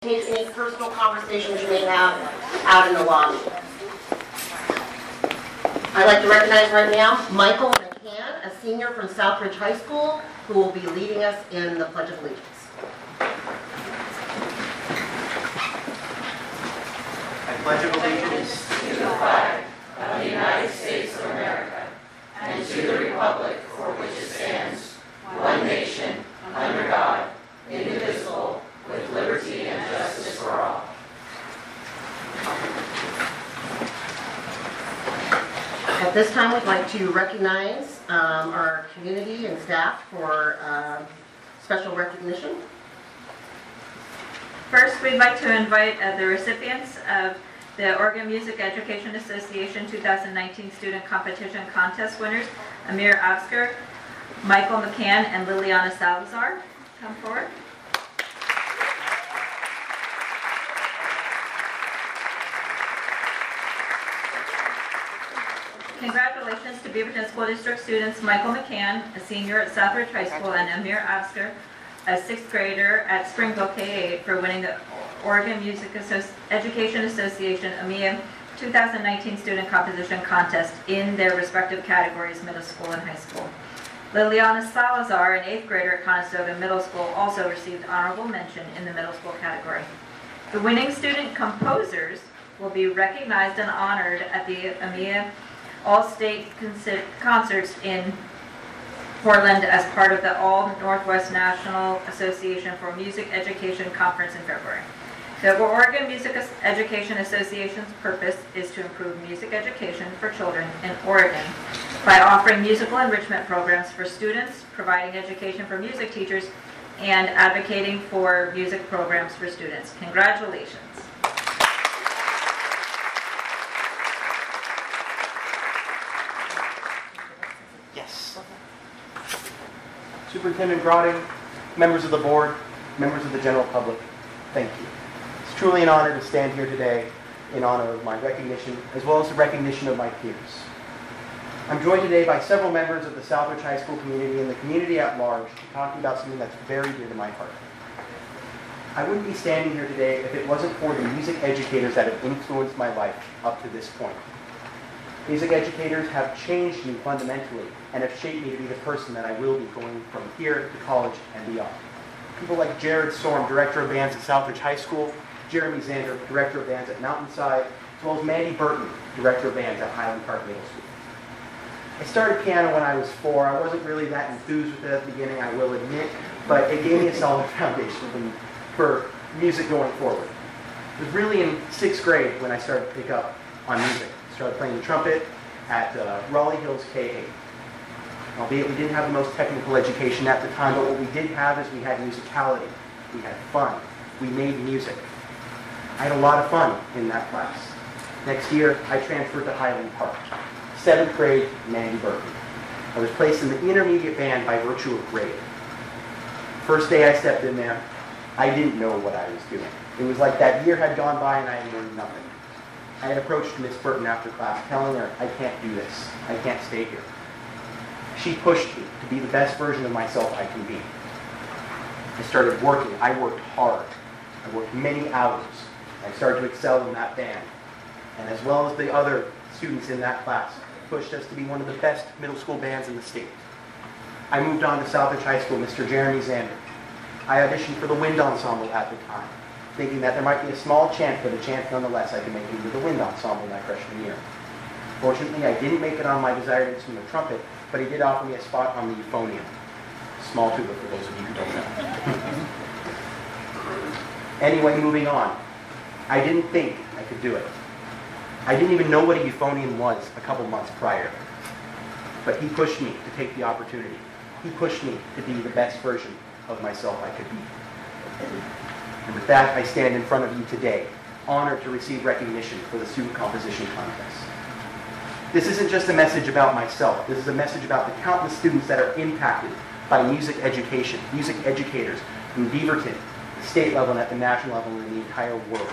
Any personal conversations you may have out in the lobby. I'd like to recognize right now Michael McCann, a senior from Southridge High School, who will be leading us in the Pledge of Allegiance. I pledge allegiance to the flag of the United States of America and to the republic for which it stands, one nation, under God, indivisible, with liberty and justice for all. At this time, we'd like to recognize our community and staff for special recognition. First, we'd like to invite the recipients of the Oregon Music Education Association 2019 Student Competition Contest winners, Amir Absker, Michael McCann, and Liliana Salazar. Come forward. Congratulations to Beaverton School District students Michael McCann, a senior at Southridge High School, and Amir Absker, a sixth grader at Springville K-8 for winning the Oregon Music Education Association AMIA 2019 Student Composition Contest in their respective categories, middle school and high school. Liliana Salazar, an eighth grader at Conestoga Middle School, also received honorable mention in the middle school category. The winning student composers will be recognized and honored at the AMIA All-State Concerts in Portland as part of the All-Northwest National Association for Music Education Conference in February. The Oregon Music Education Association's purpose is to improve music education for children in Oregon by offering musical enrichment programs for students, providing education for music teachers, and advocating for music programs for students. Congratulations. Yes. Superintendent Grotting, members of the board, members of the general public, thank you. It's truly an honor to stand here today in honor of my recognition, as well as the recognition of my peers. I'm joined today by several members of the Southridge High School community and the community at large to talk about something that's very dear to my heart. I wouldn't be standing here today if it wasn't for the music educators that have influenced my life up to this point. Music educators have changed me fundamentally and have shaped me to be the person that I will be going from here to college and beyond. People like Jared Storm, Director of Bands at Southridge High School, Jeremy Zander, Director of Bands at Mountainside, as well as Mandy Burton, Director of Bands at Highland Park Middle School. I started piano when I was 4. I wasn't really that enthused with it at the beginning, I will admit, but it gave me a solid foundation for music going forward. It was really in 6th grade when I started to pick up on music. Started playing the trumpet at Raleigh Hills K-8. Albeit we didn't have the most technical education at the time, but what we did have is we had musicality. We had fun. We made music. I had a lot of fun in that class. Next year, I transferred to Highland Park. 7th grade, Mandy Burton. I was placed in the intermediate band by virtue of grade. First day I stepped in there, I didn't know what I was doing. It was like that year had gone by and I had learned nothing. I had approached Miss Burton after class, telling her, I can't do this. I can't stay here. She pushed me to be the best version of myself I can be. I started working. I worked hard. I worked many hours. I started to excel in that band. And as well as the other students in that class, pushed us to be one of the best middle school bands in the state. I moved on to Southridge High School, Mr. Jeremy Zander. I auditioned for the wind ensemble at the time, thinking that there might be a small chance, but a chance nonetheless I could make it into the wind ensemble my freshman year. Fortunately, I didn't make it on my desired instrument, trumpet, but he did offer me a spot on the euphonium. Small tuba for those of you who don't know. Anyway, moving on. I didn't think I could do it. I didn't even know what a euphonium was a couple months prior. But he pushed me to take the opportunity. He pushed me to be the best version of myself I could be. And with that, I stand in front of you today, honored to receive recognition for the Student Composition Contest. This isn't just a message about myself. This is a message about the countless students that are impacted by music education, music educators in Beaverton, the state level and at the national level and in the entire world.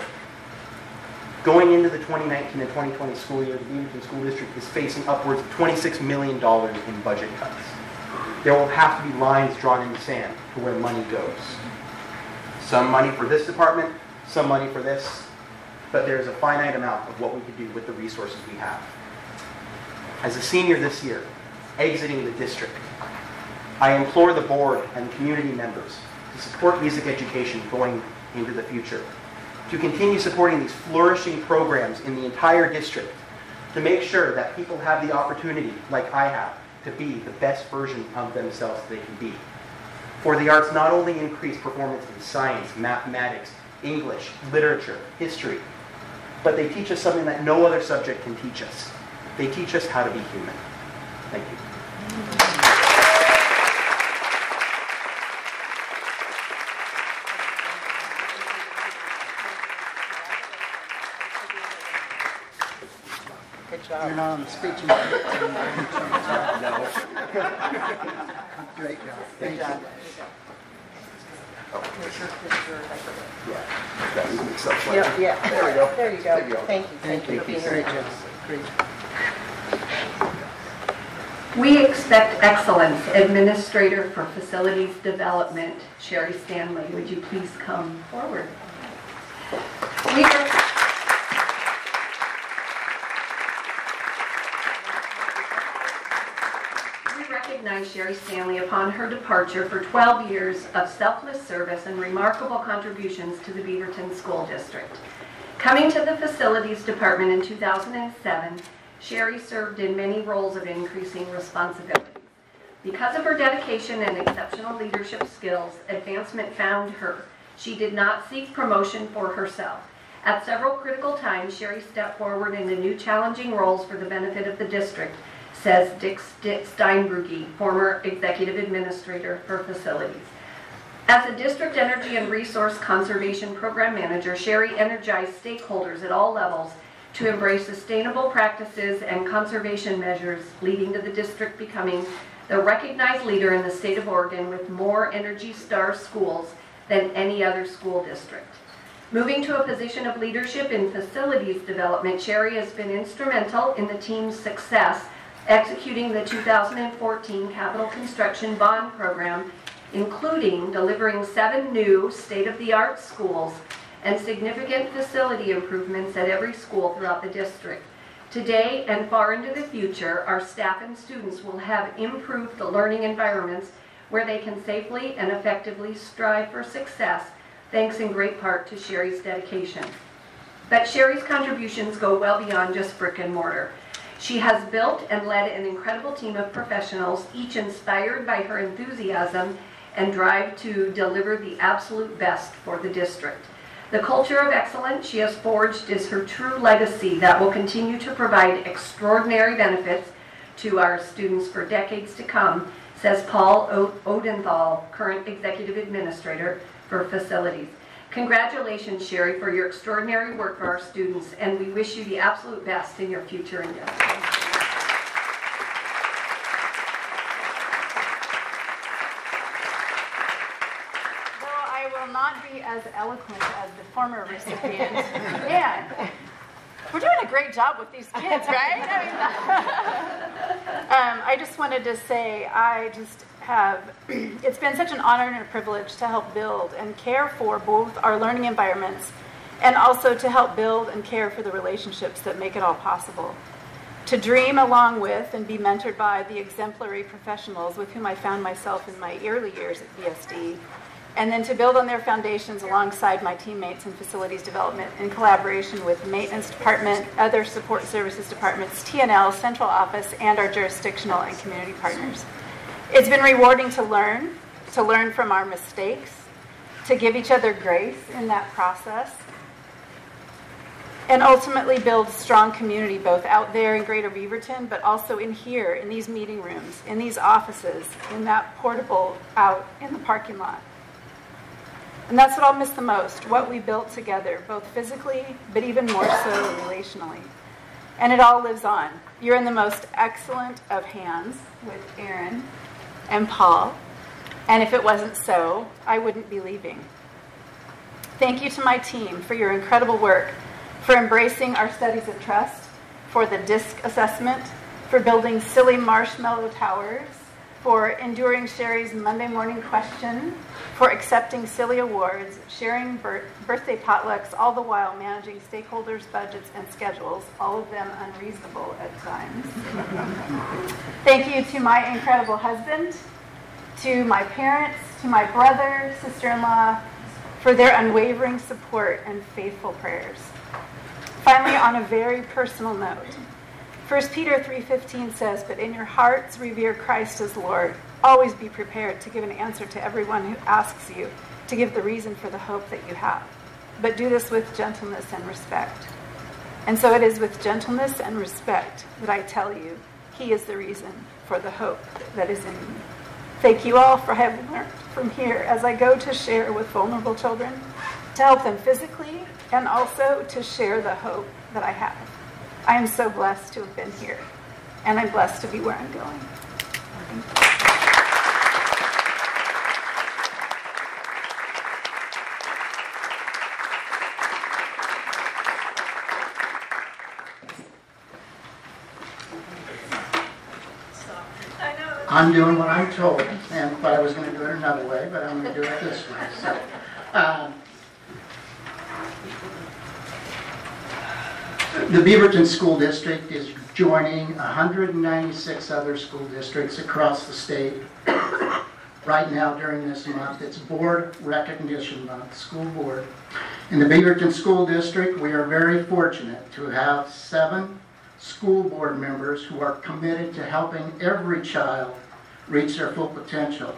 Going into the 2019 and 2020 school year, the Beaverton School District is facing upwards of $26 million in budget cuts. There will have to be lines drawn in the sand to where money goes. Some money for this department, some money for this, but there's a finite amount of what we could do with the resources we have. As a senior this year, exiting the district, I implore the board and community members to support music education going into the future, to continue supporting these flourishing programs in the entire district, to make sure that people have the opportunity, like I have, to be the best version of themselves they can be. For the arts not only increase performance in science, mathematics, English, literature, history, but they teach us something that no other subject can teach us. They teach us how to be human. Thank you. Good job. You're not on the speech impediment. No. Great job. Good job. Yeah. There we go. There you go. Thank you. Thank you. for being Great here. job. Great job. We expect excellence. Administrator for Facilities Development, Sherry Stanley, would you please come forward? We recognize Sherry Stanley upon her departure for 12 years of selfless service and remarkable contributions to the Beaverton School District. Coming to the Facilities Department in 2007, Sherry served in many roles of increasing responsibility. Because of her dedication and exceptional leadership skills, advancement found her. She did not seek promotion for herself. At several critical times, Sherry stepped forward into new challenging roles for the benefit of the district, says Dick Steinbrugge, former executive administrator for facilities. As a district energy and resource conservation program manager, Sherry energized stakeholders at all levels to embrace sustainable practices and conservation measures, leading to the district becoming the recognized leader in the state of Oregon with more Energy Star schools than any other school district. Moving to a position of leadership in facilities development, Sherry has been instrumental in the team's success executing the 2014 Capital Construction Bond Program, including delivering 7 new state-of-the-art schools and significant facility improvements at every school throughout the district. Today and far into the future, our staff and students will have improved the learning environments where they can safely and effectively strive for success, thanks in great part to Sherry's dedication. But Sherry's contributions go well beyond just brick and mortar. She has built and led an incredible team of professionals, each inspired by her enthusiasm and drive to deliver the absolute best for the district. The culture of excellence she has forged is her true legacy that will continue to provide extraordinary benefits to our students for decades to come, says Paul Odenthal, current executive administrator for facilities. Congratulations, Sherry, for your extraordinary work for our students, and we wish you the absolute best in your future endeavors. Not be as eloquent as the former recipient. Man, we're doing a great job with these kids, right? I just wanted to say it's been such an honor and a privilege to help build and care for both our learning environments and also to help build and care for the relationships that make it all possible. To dream along with and be mentored by the exemplary professionals with whom I found myself in my early years at BSD, and then to build on their foundations alongside my teammates in facilities development in collaboration with maintenance department, other support services departments, TNL, central office, and our jurisdictional and community partners. It's been rewarding to learn from our mistakes, to give each other grace in that process, and ultimately build strong community both out there in Greater Beaverton, but also in here, in these meeting rooms, in these offices, in that portable out in the parking lot. And that's what I'll miss the most, what we built together, both physically, but even more so relationally. And it all lives on. You're in the most excellent of hands with Aaron and Paul. And if it wasn't so, I wouldn't be leaving. Thank you to my team for your incredible work, for embracing our studies of trust, for the DISC assessment, for building silly marshmallow towers, for enduring Sherry's Monday morning question, for accepting silly awards, sharing birthday potlucks, all the while managing stakeholders' budgets and schedules, all of them unreasonable at times. Thank you to my incredible husband, to my parents, to my brother, sister-in-law, for their unwavering support and faithful prayers. Finally, on a very personal note, 1 Peter 3:15 says, "But in your hearts revere Christ as Lord. Always be prepared to give an answer to everyone who asks you to give the reason for the hope that you have. But do this with gentleness and respect." And so it is with gentleness and respect that I tell you, He is the reason for the hope that is in me. Thank you all for having learned from here as I go to share with vulnerable children, to help them physically, and also to share the hope that I have. I am so blessed to have been here, and I'm blessed to be where I'm going. I'm doing what I'm told, and thought I was going to do it another way, but I'm going to do it this way. So, the Beaverton School District is joining 196 other school districts across the state. Right now, during this month, it's Board Recognition Month, School Board. In the Beaverton School District, we are very fortunate to have 7 school board members who are committed to helping every child reach their full potential.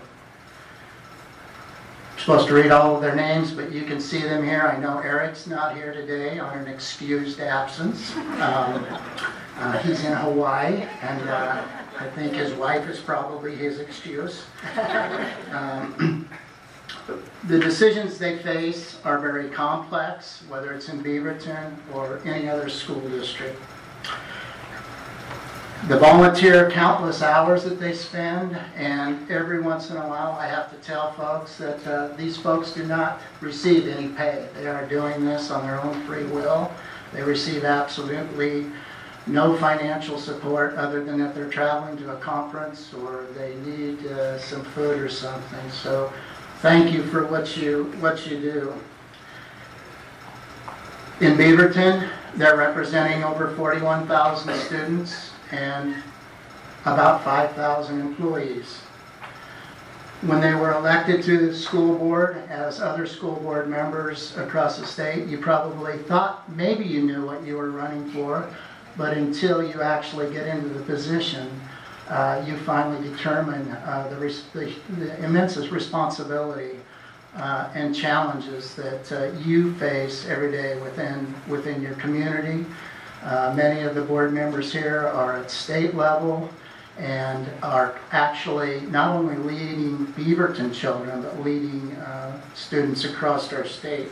I'm supposed to read all of their names, but you can see them here. I know Eric's not here today on an excused absence. He's in Hawaii, and I think his wife is probably his excuse. The decisions they face are very complex, whether it's in Beaverton or any other school district. The volunteer countless hours that they spend, and every once in a while I have to tell folks that these folks do not receive any pay. They are doing this on their own free will. They receive absolutely no financial support other than if they're traveling to a conference or they need some food or something. So thank you for what you do. In Beaverton, they're representing over 41,000 students and about 5,000 employees. When they were elected to the school board as other school board members across the state, you probably thought maybe you knew what you were running for, but until you actually get into the position, you finally determine the immense responsibility and challenges that you face every day within your community. Many of the board members here are at state level and are actually not only leading Beaverton children, but leading students across our state.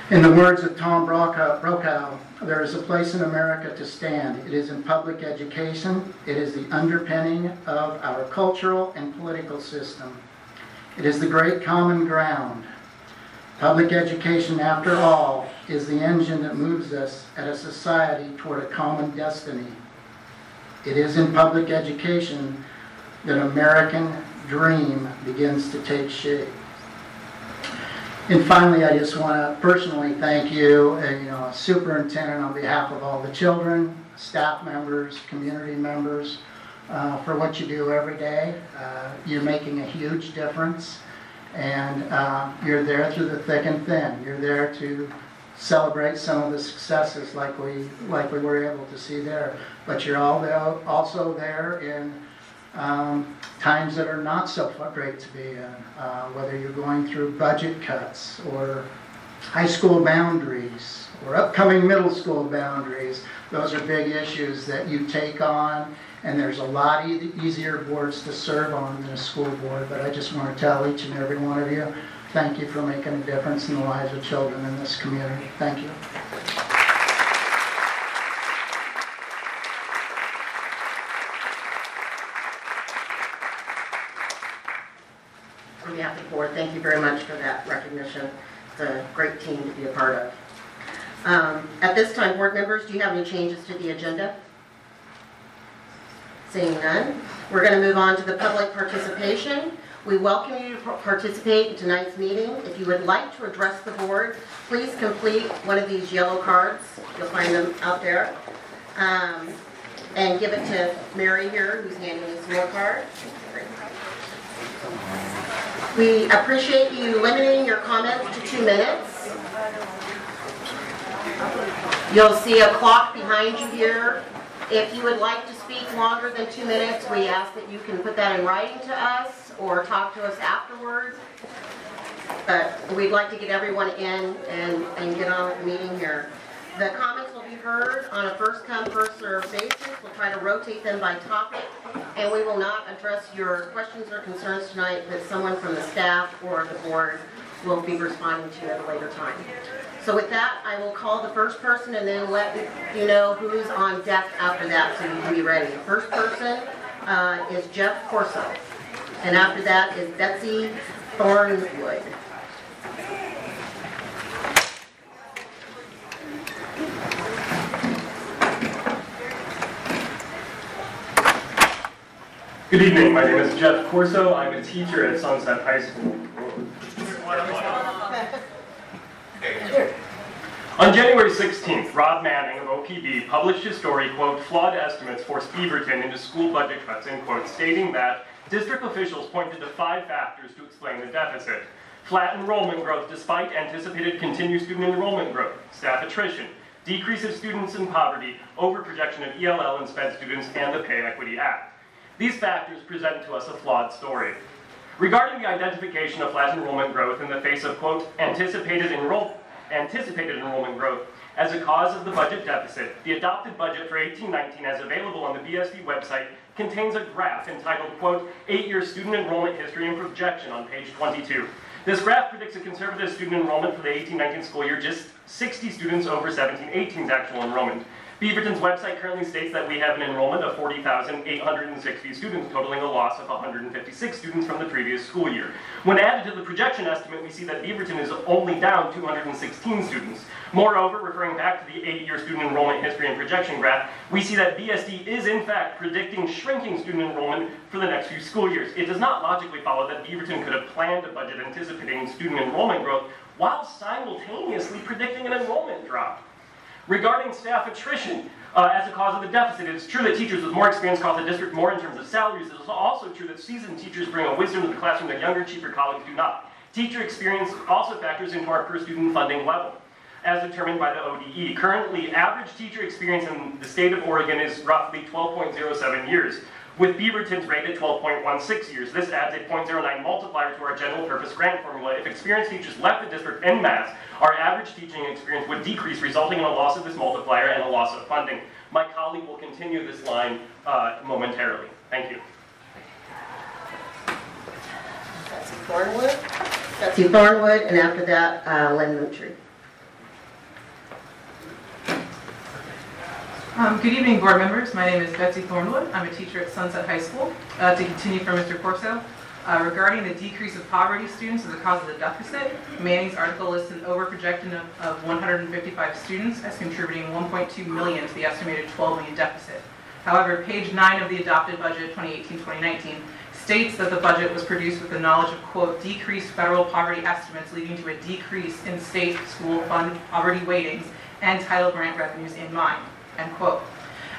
In the words of Tom Brokaw, there is a place in America to stand. It is in public education. It is the underpinning of our cultural and political system. It is the great common ground. Public education, after all, is the engine that moves us as a society toward a common destiny. It is in public education that American dream begins to take shape. And finally, I just want to personally thank you, Superintendent, on behalf of all the children, staff members, community members, for what you do every day. You're making a huge difference, and you're there through the thick and thin. You're there to celebrate some of the successes like we were able to see there. But you're also there in times that are not so great to be in, whether you're going through budget cuts or high school boundaries or upcoming middle school boundaries. Those are big issues that you take on, and there's a lot easier boards to serve on than a school board. But I just want to tell each and every one of you, thank you for making a difference in the lives of children in this community. Thank you. On behalf of the board, thank you very much for that recognition. It's a great team to be a part of. At this time, board members, do you have any changes to the agenda? Seeing none, we're going to move on to the public participation. We welcome you to participate in tonight's meeting. If you would like to address the board, please complete one of these yellow cards. You'll find them out there. And give it to Mary here, who's handing you some more cards. We appreciate you limiting your comments to 2 minutes. You'll see a clock behind you here. If you would like to speak longer than 2 minutes, we ask that you can put that in writing to us or talk to us afterwards. But we'd like to get everyone in and get on with the meeting here. The comments will be heard on a first-come, first-served basis. We'll try to rotate them by topic, and we will not address your questions or concerns tonight, but someone from the staff or the board will be responding to at a later time. So with that, I will call the first person and then let you know who's on deck after that so you can be ready. The first person is Jeff Corso, and after that is Betsy Thornwood. Good evening, my name is Jeff Corso. I'm a teacher at Sunset High School. On January 16th, Rob Manning of OPB published his story, quote, "Flawed Estimates Force Beaverton into School Budget Cuts," end quote, stating that district officials pointed to 5 factors to explain the deficit. Flat enrollment growth despite anticipated continued student enrollment growth, staff attrition, decrease of students in poverty, overprojection of ELL and SPED students, and the Pay Equity Act. These factors present to us a flawed story. Regarding the identification of flat enrollment growth in the face of, quote, anticipated enrollment growth as a cause of the budget deficit, the adopted budget for 18-19 as available on the BSD website contains a graph entitled, quote, 8-year student enrollment history and projection on page 22. This graph predicts a conservative student enrollment for the 18-19 school year, just 60 students over 17-18's actual enrollment. Beaverton's website currently states that we have an enrollment of 40,860 students, totaling a loss of 156 students from the previous school year. When added to the projection estimate, we see that Beaverton is only down 216 students. Moreover, referring back to the 8-year student enrollment history and projection graph, we see that BSD is in fact predicting shrinking student enrollment for the next few school years. It does not logically follow that Beaverton could have planned a budget anticipating student enrollment growth while simultaneously predicting an enrollment drop. Regarding staff attrition as a cause of the deficit, it is true that teachers with more experience cost the district more in terms of salaries. It is also true that seasoned teachers bring a wisdom to the classroom that younger, cheaper colleagues do not. Teacher experience also factors into our per-student funding level, as determined by the ODE. Currently, average teacher experience in the state of Oregon is roughly 12.07 years, with Beaverton's rate at 12.16 years. This adds a 0.09 multiplier to our general purpose grant formula. If experienced teachers left the district en masse, our average teaching experience would decrease, resulting in a loss of this multiplier and a loss of funding. My colleague will continue this line momentarily. Thank you. Betsy Thornwood, and after that, Lynn Mootry. Good evening, board members. My name is Betsy Thornwood. I'm a teacher at Sunset High School. To continue from Mr. Corso, regarding the decrease of poverty students as a cause of the deficit, Manning's article lists an overprojection of 155 students as contributing $1.2 million to the estimated $12 million deficit. However, page 9 of the adopted budget 2018-2019 states that the budget was produced with the knowledge of, quote, decreased federal poverty estimates leading to a decrease in state school fund poverty weightings and title grant revenues in mind, end quote.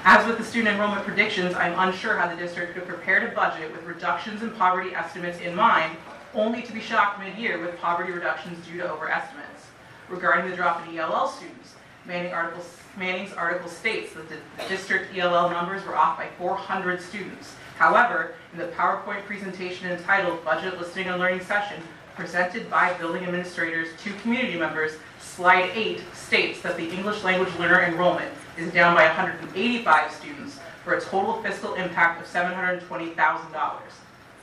As with the student enrollment predictions, I'm unsure how the district could prepare a budget with reductions in poverty estimates in mind, only to be shocked mid-year with poverty reductions due to overestimates. Regarding the drop in ELL students, Manning's article states that the district ELL numbers were off by 400 students. However, in the PowerPoint presentation entitled Budget Listening and Learning Session, presented by building administrators to community members, slide 8 states that the English language learner enrollment is down by 185 students for a total fiscal impact of $720,000.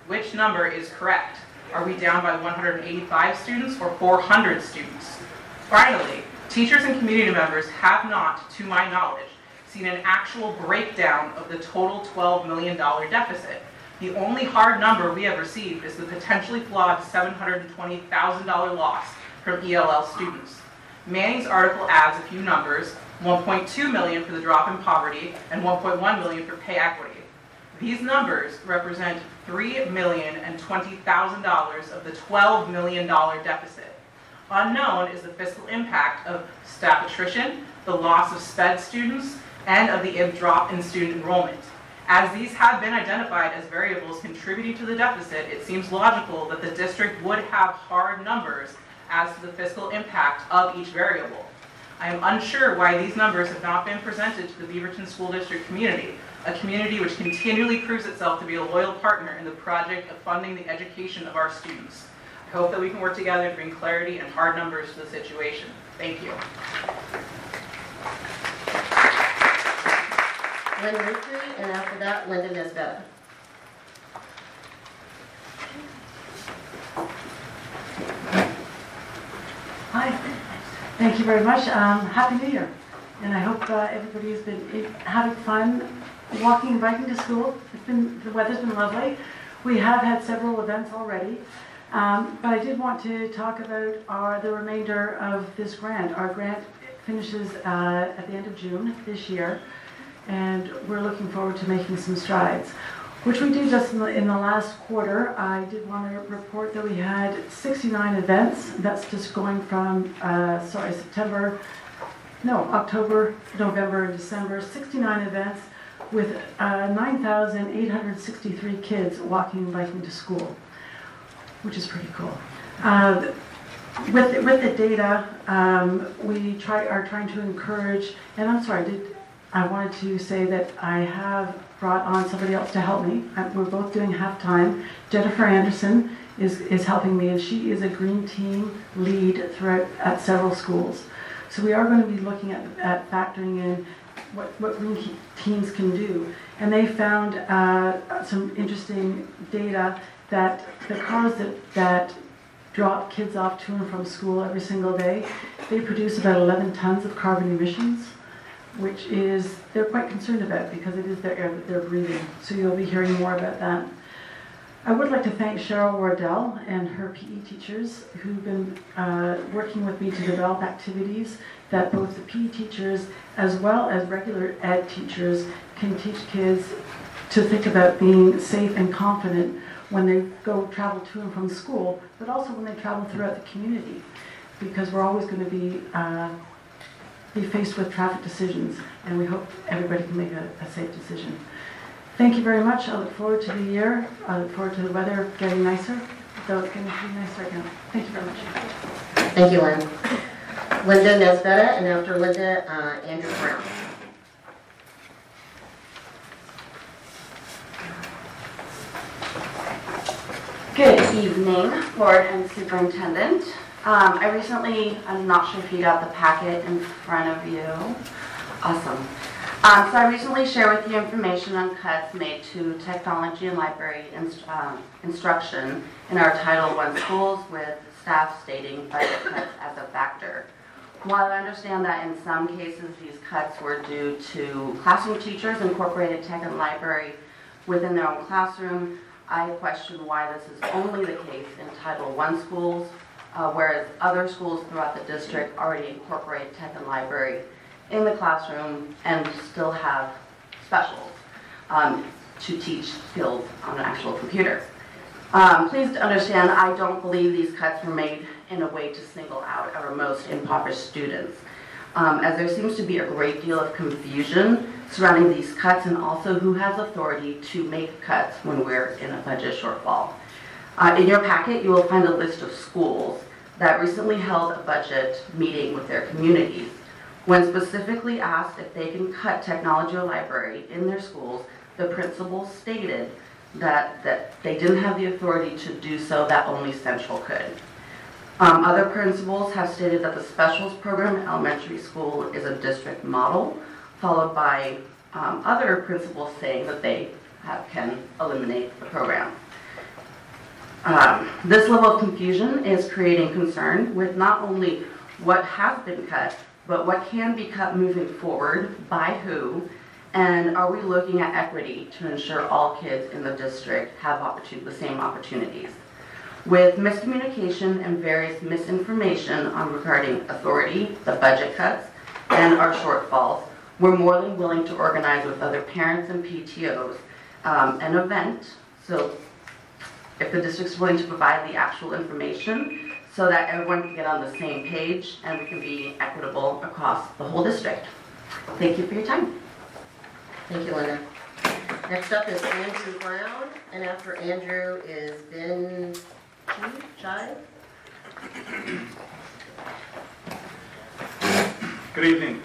Which number is correct? Are we down by 185 students or 400 students? Finally, teachers and community members have not, to my knowledge, seen an actual breakdown of the total $12 million deficit. The only hard number we have received is the potentially flawed $720,000 loss from ELL students. Manning's article adds a few numbers, $1.2 million for the drop in poverty and $1.1 million for pay equity. These numbers represent $3,020,000 of the $12 million deficit. Unknown is the fiscal impact of staff attrition, the loss of SPED students, and of the drop in student enrollment. As these have been identified as variables contributing to the deficit, it seems logical that the district would have hard numbers as to the fiscal impact of each variable. I am unsure why these numbers have not been presented to the Beaverton School District community, a community which continually proves itself to be a loyal partner in the project of funding the education of our students. I hope that we can work together to bring clarity and hard numbers to the situation. Thank you. Lynn Ruthie, and after that, Linda Nesbetta. Hi, thank you very much. Happy New Year. And I hope everybody has been having fun walking and biking to school. The weather's been lovely. We have had several events already. But I did want to talk about the remainder of this grant. Our grant finishes at the end of June this year, and we're looking forward to making some strides, which we did just in the last quarter. I did want to report that we had 69 events. That's just going from, October, November, and December. 69 events with 9,863 kids walking and biking to school, which is pretty cool. With the data, we are trying to encourage, and I wanted to say that I have brought on somebody else to help me. We're both doing half-time. Jennifer Anderson is helping me, and she is a green team lead at several schools. So we are going to be looking at factoring in what green teams can do. And they found some interesting data that the cars that drop kids off to and from school every single day, they produce about 11 tons of carbon emissions, which they're quite concerned about because it is their air that they're breathing. So you'll be hearing more about that. I would like to thank Cheryl Wardell and her PE teachers who've been working with me to develop activities that both the PE teachers as well as regular ed teachers can teach kids to think about being safe and confident when they travel to and from school, but also when they travel throughout the community, because we're always going to be faced with traffic decisions, and we hope everybody can make a safe decision. Thank you very much. I look forward to the year. I look forward to the weather getting nicer, though it's getting pretty nice right now. Thank you very much. Thank you, Lynn. Linda Nesbetta, and after Linda, Andrew Brown. Good evening, Board and Superintendent. I'm not sure if you got the packet in front of you. Awesome. So I recently shared with you information on cuts made to technology and library instruction in our Title I schools, with staff stating budget cuts as a factor. While I understand that in some cases these cuts were due to classroom teachers incorporated tech and library within their own classroom, I question why this is only the case in Title I schools, whereas other schools throughout the district already incorporate tech and library in the classroom and still have specials to teach skills on an actual computer. Please understand, I don't believe these cuts were made in a way to single out our most impoverished students, as there seems to be a great deal of confusion surrounding these cuts and also who has authority to make cuts when we're in a budget shortfall. In your packet, you will find a list of schools that recently held a budget meeting with their communities. When specifically asked if they can cut technology or library in their schools, the principals stated that they didn't have the authority to do so, that only Central could. Other principals have stated that the specials program in elementary school is a district model, followed by other principals saying that they can eliminate the program. This level of confusion is creating concern with not only what has been cut, but what can be cut moving forward, by who, and are we looking at equity to ensure all kids in the district have the same opportunities. With miscommunication and various misinformation regarding authority, the budget cuts, and our shortfalls, we're more than willing to organize with other parents and PTOs an event. So if the district's willing to provide the actual information so that everyone can get on the same page and we can be equitable across the whole district. Thank you for your time. Thank you, Linda. Next up is Andrew Brown, and after Andrew is Ben Chai. Good evening.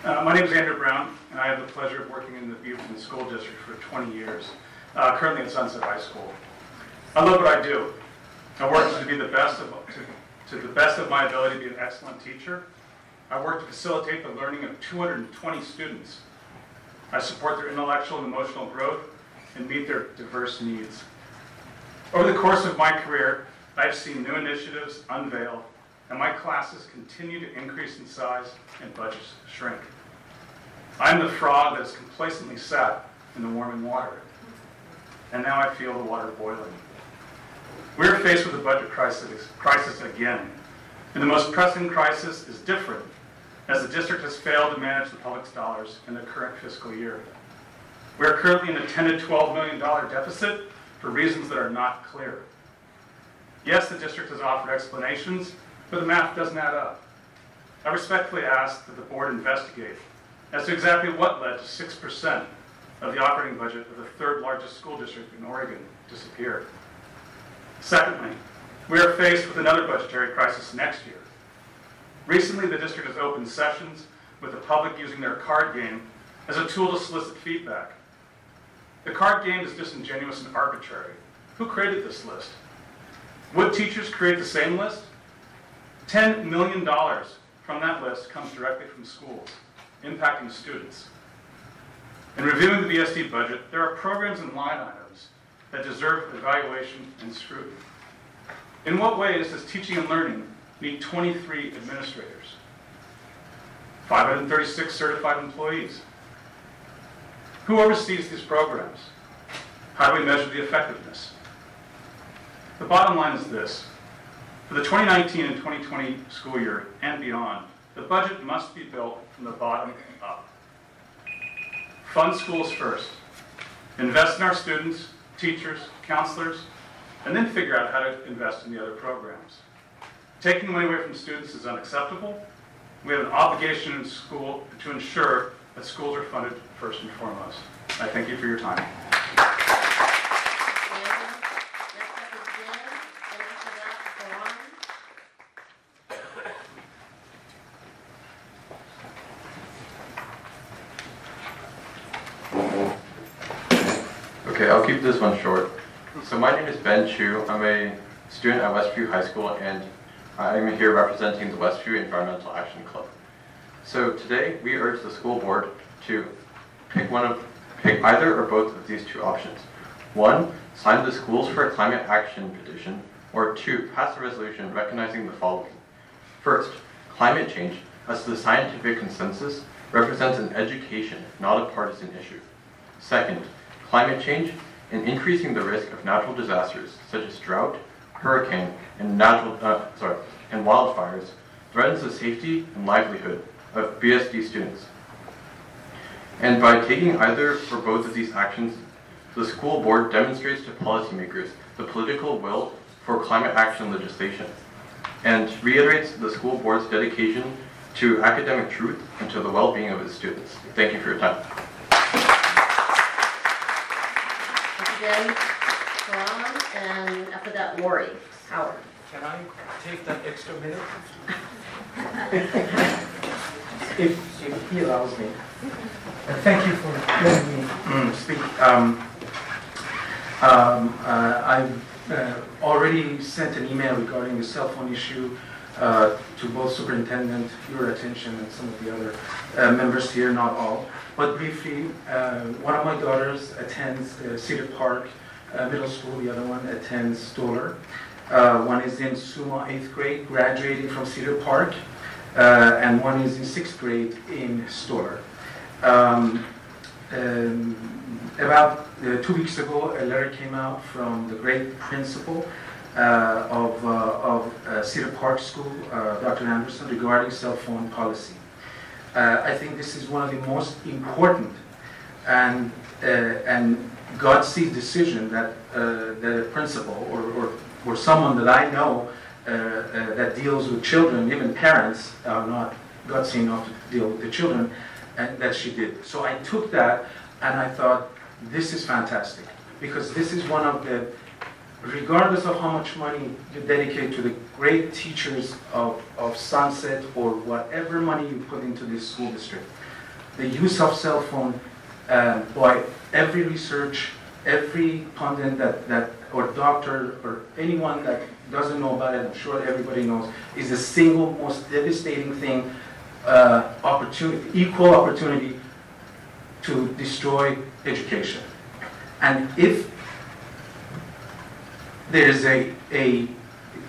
My name is Andrew Brown, and I have the pleasure of working in the Beaverton School District for 20 years, currently at Sunset High School. I love what I do. I work to be the best to the best of my ability to be an excellent teacher. I work to facilitate the learning of 220 students. I support their intellectual and emotional growth and meet their diverse needs. Over the course of my career, I've seen new initiatives unveiled, and my classes continue to increase in size and budgets shrink. I'm the frog that has complacently sat in the warming water, and now I feel the water boiling. We're faced with a budget crisis again, and the most pressing crisis is different, as the district has failed to manage the public's dollars in the current fiscal year. We are currently in a $10 to $12 million deficit for reasons that are not clear. Yes, the district has offered explanations, but the math doesn't add up. I respectfully ask that the board investigate as to exactly what led to 6% of the operating budget of the third largest school district in Oregon disappear. Secondly, we are faced with another budgetary crisis next year. Recently, the district has opened sessions with the public using their card game as a tool to solicit feedback. The card game is disingenuous and arbitrary. Who created this list? Would teachers create the same list? $10 million from that list comes directly from schools, impacting students. In reviewing the BSD budget, there are programs and line items that deserve evaluation and scrutiny. In what ways does teaching and learning need 23 administrators, 536 certified employees? Who oversees these programs? How do we measure the effectiveness? The bottom line is this. For the 2019 and 2020 school year and beyond, the budget must be built from the bottom up. Fund schools first. Invest in our students, teachers, counselors, and then figure out how to invest in the other programs. Taking money away from students is unacceptable. We have an obligation in school to ensure that schools are funded first and foremost. I thank you for your time. Okay, I'll keep this one short. So my name is Ben Chu. I'm a student at Westview High School, and I'm here representing the Westview Environmental Action Club. So today, we urge the school board to pick either or both of these two options. 1, sign the Schools for Climate Action petition, or 2, pass a resolution recognizing the following. First, climate change, as the scientific consensus, represents an education, not a partisan issue. Second, climate change and increasing the risk of natural disasters such as drought, hurricane, and wildfires threatens the safety and livelihood of BSD students. And by taking either or both of these actions, the school board demonstrates to policymakers the political will for climate action legislation and reiterates the school board's dedication to academic truth and to the well-being of its students. Thank you for your time. Again, Ron, and after that, Lori Howard. Can I take that extra minute? If he allows me. Thank you for letting me speak. I've already sent an email regarding the cell phone issue to both superintendent, your attention, and some of the other members here, not all. But briefly, one of my daughters attends Cedar Park Middle School, the other one attends Stoller. One is in Suma 8th grade, graduating from Cedar Park, and one is in 6th grade in Stoller. About 2 weeks ago, a letter came out from the great principal of Cedar Park School, Dr. Anderson, regarding cell phone policy. I think this is one of the most important and gutsy decision that that a principal or someone that I know that deals with children, even parents, are not gutsy enough to deal with the children, and that she did. So I took that and I thought, this is fantastic, because this is one of the, regardless of how much money you dedicate to the great teachers of Sunset or whatever money you put into this school district, the use of cell phone by every research, every pundit that or doctor or anyone that doesn't know about it, I'm sure everybody knows, is the single most devastating thing, equal opportunity to destroy education. And if there is a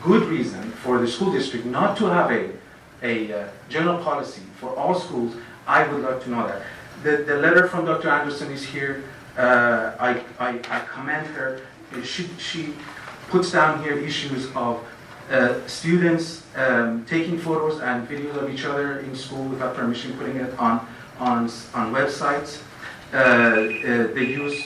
good reason for the school district not to have a general policy for all schools, I would like to know that. The letter from Dr. Anderson is here. I commend her. She puts down here issues of students taking photos and videos of each other in school without permission, putting it on websites. They use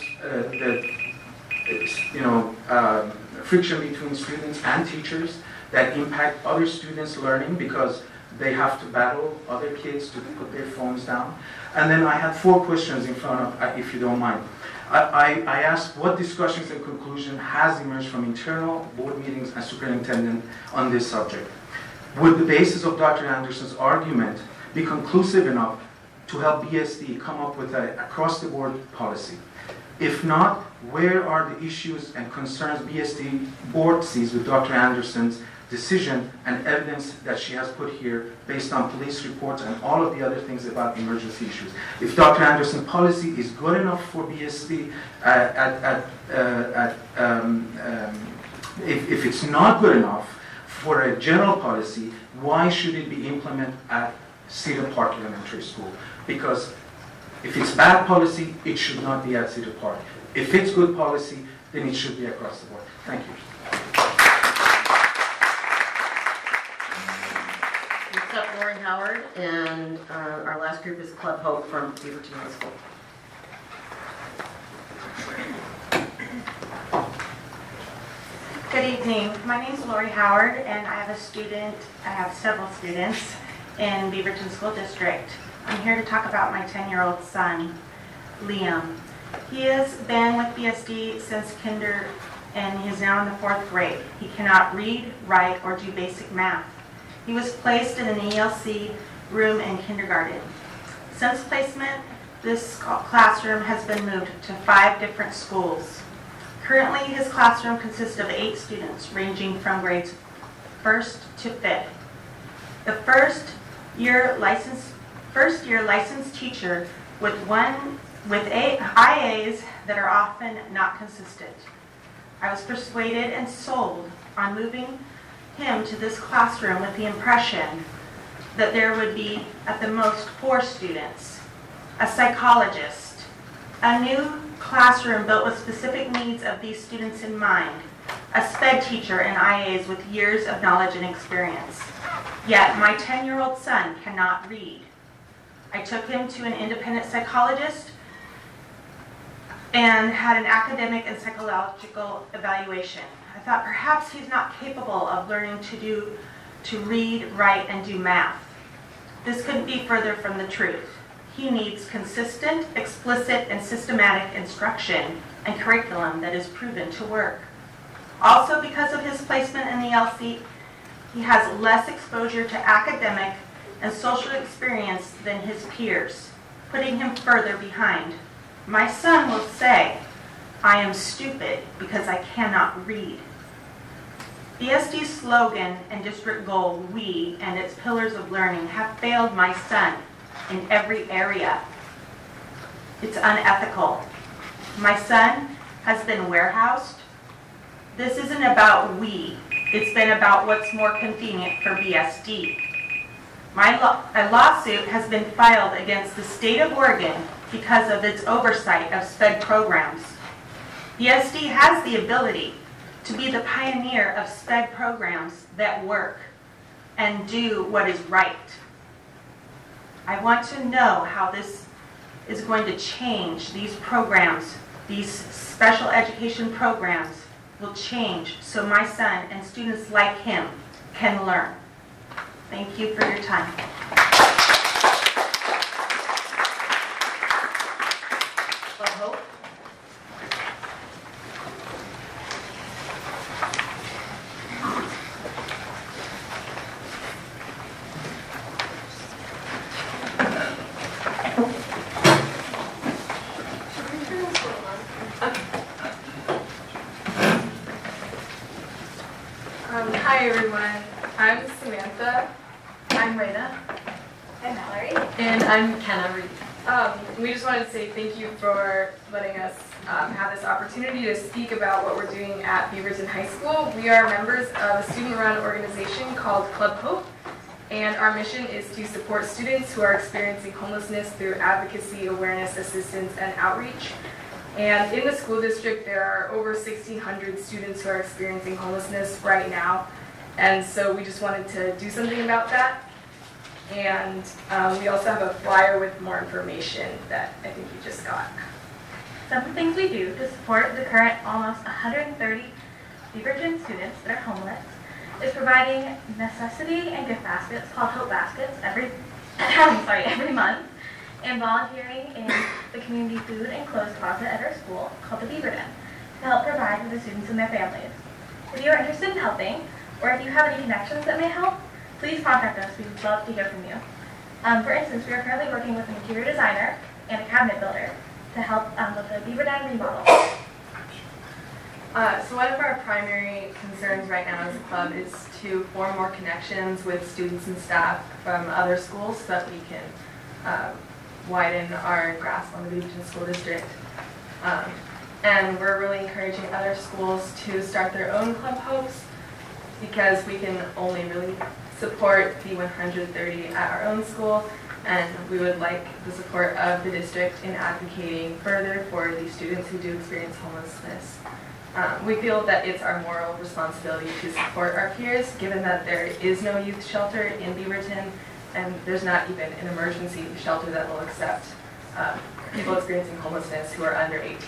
friction between students and teachers that impact other students' learning because they have to battle other kids to put their phones down. And then I had 4 questions in front of, if you don't mind. I asked what discussions and conclusion has emerged from internal board meetings and superintendent on this subject. Would the basis of Dr. Anderson's argument be conclusive enough to help BSD come up with an across-the-board policy? If not, where are the issues and concerns BSD board sees with Dr. Anderson's decision and evidence that she has put here based on police reports and all of the other things about emergency issues? If Dr. Anderson's policy is good enough for BSD, if it's not good enough for a general policy, why should it be implemented at Cedar Park Elementary School? Because if it's bad policy, it should not be at Cedar Park. If it's good policy, then it should be across the board. Thank you. Next up, Lori Howard, and our last group is Club Hope from Beaverton High School. Good evening. My name is Lori Howard, and I have several students in Beaverton School District. I'm here to talk about my 10-year-old son, Liam. He has been with BSD since kinder, and he is now in the 4th grade. He cannot read, write, or do basic math. He was placed in an ELC room in kindergarten. Since placement, this classroom has been moved to 5 different schools. Currently, his classroom consists of 8 students, ranging from grades 1st to 5th. The first year licensed teacher with IAs that are often not consistent. I was persuaded and sold on moving him to this classroom with the impression that there would be at the most 4 students, a psychologist, a new classroom built with specific needs of these students in mind, a SPED teacher and IAs with years of knowledge and experience. Yet my 10-year-old son cannot read. I took him to an independent psychologist and had an academic and psychological evaluation. I thought perhaps he's not capable of learning to read, write, and do math. This couldn't be further from the truth. He needs consistent, explicit, and systematic instruction and curriculum that is proven to work. Also, because of his placement in the LC, he has less exposure to academic and social experience than his peers, putting him further behind. My son will say, "I am stupid because I cannot read." BSD's slogan and district goal, "We," and its pillars of learning have failed my son in every area. It's unethical. My son has been warehoused. This isn't about we. It's been about what's more convenient for BSD. A lawsuit has been filed against the state of Oregon because of its oversight of SPED programs. BSD has the ability to be the pioneer of SPED programs that work and do what is right. I want to know how this is going to change these programs These special education programs will change so my son and students like him can learn. Thank you for your time. Hi everyone, I'm Samantha. I'm Raina. I'm Mallory. And I'm McKenna Reed. We just wanted to say thank you for letting us have this opportunity to speak about what we're doing at Beaverton High School. We are members of a student-run organization called Club Hope, and our mission is to support students who are experiencing homelessness through advocacy, awareness, assistance, and outreach. And in the school district, there are over 1,600 students who are experiencing homelessness right now. And so we just wanted to do something about that. And we also have a flyer with more information that I think you just got. Some of the things we do to support the current almost 130 Beaverton students that are homeless is providing necessity and gift baskets called Hope Baskets every month, and volunteering in the community food and clothes closet at our school called the Beaverton to help provide for the students and their families. If you are interested in helping, or if you have any connections that may help, please contact us. We would love to hear from you. For instance, we are currently working with an interior designer and a cabinet builder to help with the Beaverton remodel. So one of our primary concerns right now as a club is to form more connections with students and staff from other schools so that we can widen our grasp on the Beaverton School District. And we're really encouraging other schools to start their own Club Hopes because we can only really support the 130 at our own school, and we would like the support of the district in advocating further for these students who do experience homelessness. We feel that it's our moral responsibility to support our peers, given that there is no youth shelter in Beaverton, and there's not even an emergency shelter that will accept people experiencing homelessness who are under 18.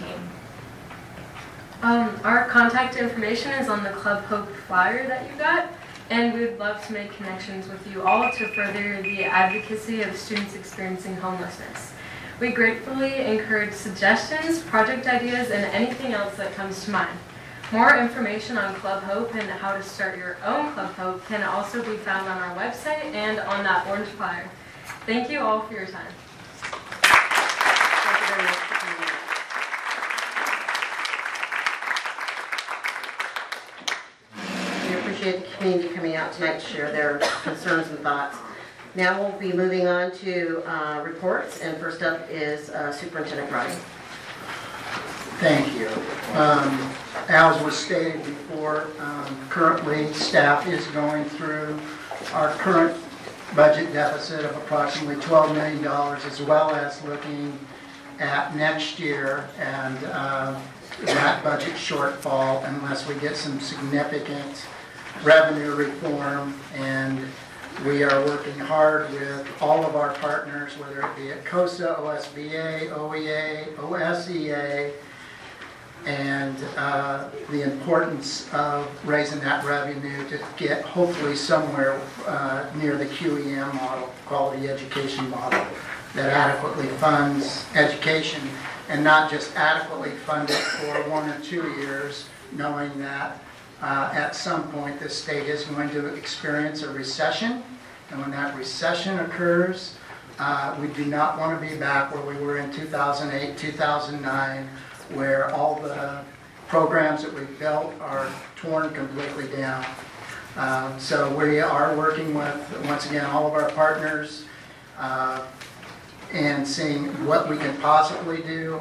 Our contact information is on the Club Hope flyer that you got, and we would love to make connections with you all to further the advocacy of students experiencing homelessness. We gratefully encourage suggestions, project ideas, and anything else that comes to mind. More information on Club Hope and how to start your own Club Hope can also be found on our website and on that orange flyer. Thank you all for your time. Thank you very much for coming in. We appreciate the community coming out tonight to share their concerns and thoughts. Now we'll be moving on to reports, and first up is Superintendent Roddy. Thank you. As was stated before, currently staff is going through our current budget deficit of approximately $12 million, as well as looking at next year and that budget shortfall unless we get some significant revenue reform. And we are working hard with all of our partners, whether it be at COSA, OSBA, OEA, OSEA, and the importance of raising that revenue to get hopefully somewhere near the QEM model, quality education model, that adequately funds education and not just adequately fund it for 1 or 2 years, knowing that at some point the state is going to experience a recession, and when that recession occurs, we do not want to be back where we were in 2008, 2009, where all the programs that we've built are torn completely down. So we are working with, once again, all of our partners and seeing what we can possibly do.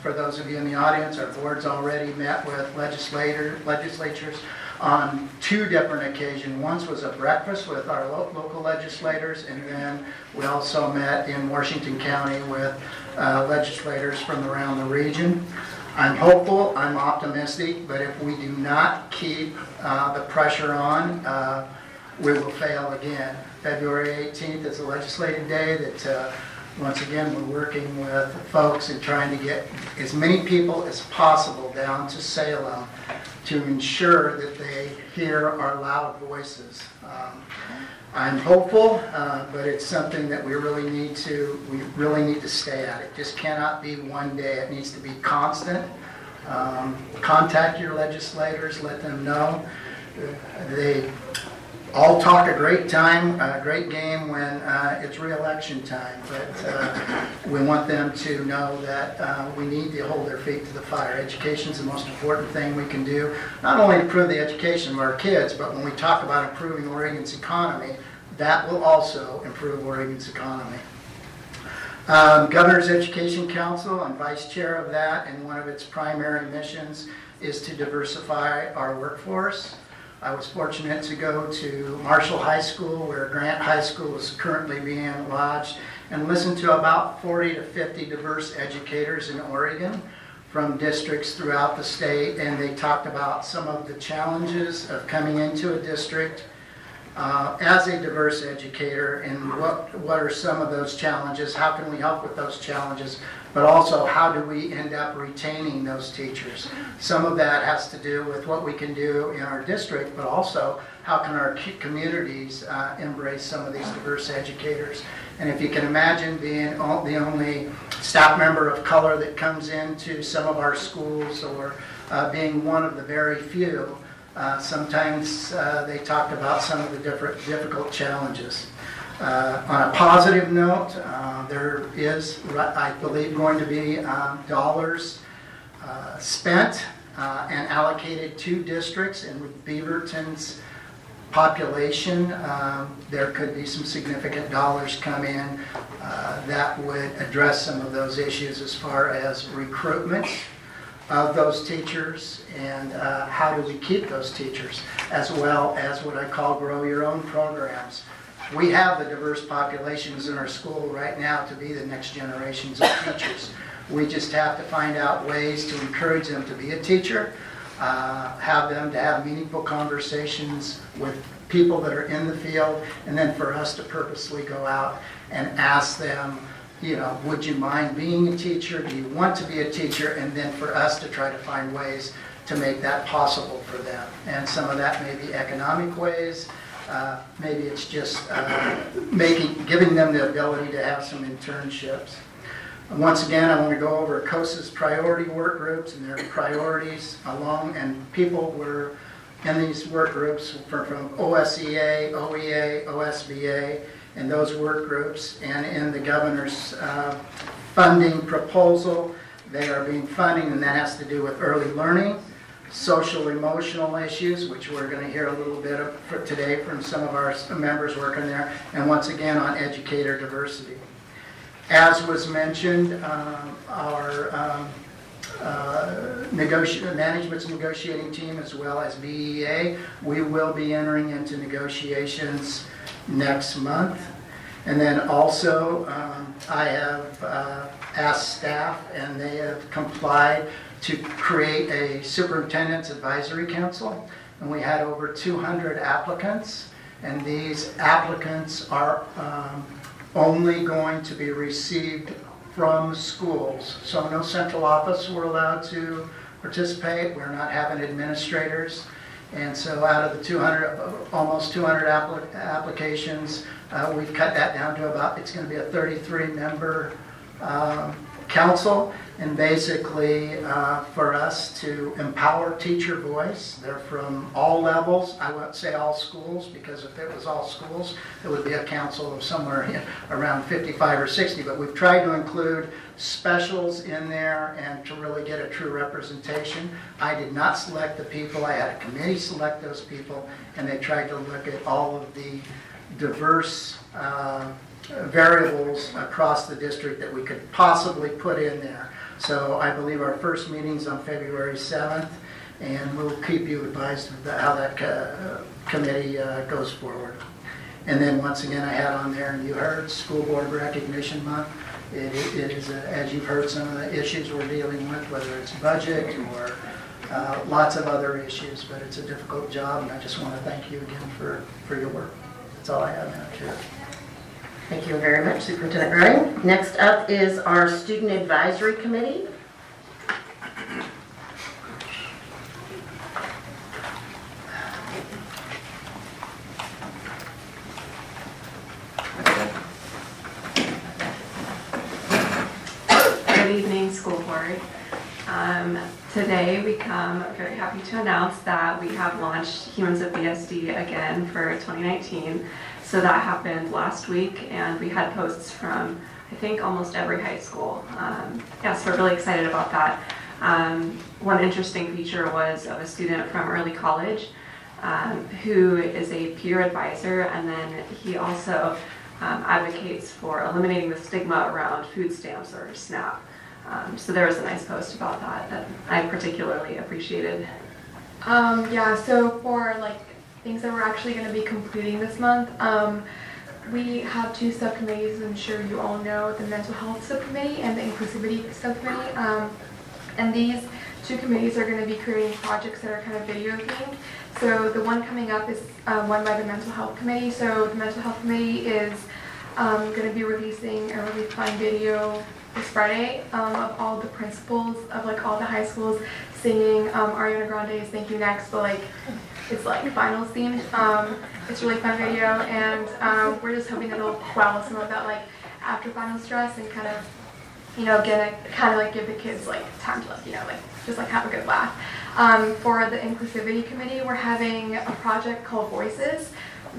For those of you in the audience, our board's already met with legislatures on 2 different occasions. Once was a breakfast with our local legislators, and then we also met in Washington County with legislators from around the region. I'm hopeful, I'm optimistic, but if we do not keep the pressure on, we will fail again. February 18th is a legislative day that Once again, we're working with folks and trying to get as many people as possible down to Salem to ensure that they hear our loud voices. I'm hopeful, but it's something that we really need to stay at. It just cannot be one day. It needs to be constant. Contact your legislators, let them know. They all talk a great game when it's re-election time, but we want them to know that we need to hold their feet to the fire. Education is the most important thing we can do, not only to improve the education of our kids, but when we talk about improving Oregon's economy, that will also improve Oregon's economy. Governor's Education Council, I'm vice chair of that, and one of its primary missions is to diversify our workforce. I was fortunate to go to Marshall High School, where Grant High School is currently being lodged, and listen to about 40 to 50 diverse educators in Oregon from districts throughout the state, and they talked about some of the challenges of coming into a district as a diverse educator, and what are some of those challenges, how can we help with those challenges, but also how do we end up retaining those teachers. Some of that has to do with what we can do in our district, but also how can our communities embrace some of these diverse educators. And if you can imagine being the only staff member of color that comes into some of our schools, or being one of the very few, sometimes they talked about some of the difficult challenges. On a positive note, there is, I believe, going to be dollars spent and allocated to districts, and with Beaverton's population, there could be some significant dollars come in that would address some of those issues as far as recruitment of those teachers, and how do we keep those teachers, as well as what I call grow your own programs. We have the diverse populations in our school right now to be the next generations of teachers. We just have to find out ways to encourage them to be a teacher, have them to have meaningful conversations with people that are in the field, and then for us to purposely go out and ask them, you know, would you mind being a teacher? Do you want to be a teacher? And then for us to try to find ways to make that possible for them. And some of that may be economic ways. Maybe it's just giving them the ability to have some internships. And once again, I want to go over COSA's priority work groups and their priorities and people were in these work groups from OSEA, OEA, OSBA, and those work groups, and in the governor's funding proposal, they are being funded, and that has to do with early learning, social emotional issues, which we're going to hear a little bit of today from some of our members working there, and once again on educator diversity. As was mentioned, our management's negotiating team, as well as BEA, we will be entering into negotiations next month. And then also I have asked staff, and they have complied, to create a superintendent's advisory council, and we had over 200 applicants, and these applicants are only going to be received from schools. So no central office were allowed to participate. We're not having administrators. And so out of the almost 200 applications, we've cut that down to about, it's going to be a 33-member council, and basically for us to empower teacher voice. They're from all levels. I won't say all schools, because if it was all schools, it would be a council of somewhere around 55 or 60, but we've tried to include specials in there and to really get a true representation. I did not select the people. I had a committee select those people, and they tried to look at all of the diverse variables across the district that we could possibly put in there. So I believe our first meeting's on February 7th, and we'll keep you advised of how that committee goes forward. And then once again, I had on there, and you heard, School Board Recognition Month. It is, as you've heard, some of the issues we're dealing with, whether it's budget or lots of other issues, but it's a difficult job, and I just want to thank you again for your work. That's all I have, Madam Chair. Thank you very much, Superintendent Ryan. Next up is our Student Advisory Committee. Good evening, school board. Today we come very happy to announce that we have launched Humans of BSD again for 2019. So that happened last week, and we had posts from, I think, almost every high school. Yeah, so we're really excited about that. One interesting feature was of a student from early college who is a peer advisor, and then he also advocates for eliminating the stigma around food stamps or SNAP. So there was a nice post about that I particularly appreciated. Yeah, so for like things that we're actually going to be completing this month, we have two subcommittees. I'm sure you all know, the mental health subcommittee and the inclusivity subcommittee. And these two committees are going to be creating projects that are kind of video themed. So the one coming up is one by the mental health committee. So the mental health committee is going to be releasing a really fun video this Friday of all the principals of like all the high schools singing Ariana Grande's Thank You Next, but like it's like finals themed. It's a really fun video, and we're just hoping that it'll quell some of that like after final stress and kind of, you know, give the kids like time to like, you know, like just like have a good laugh. For the inclusivity committee, we're having a project called Voices,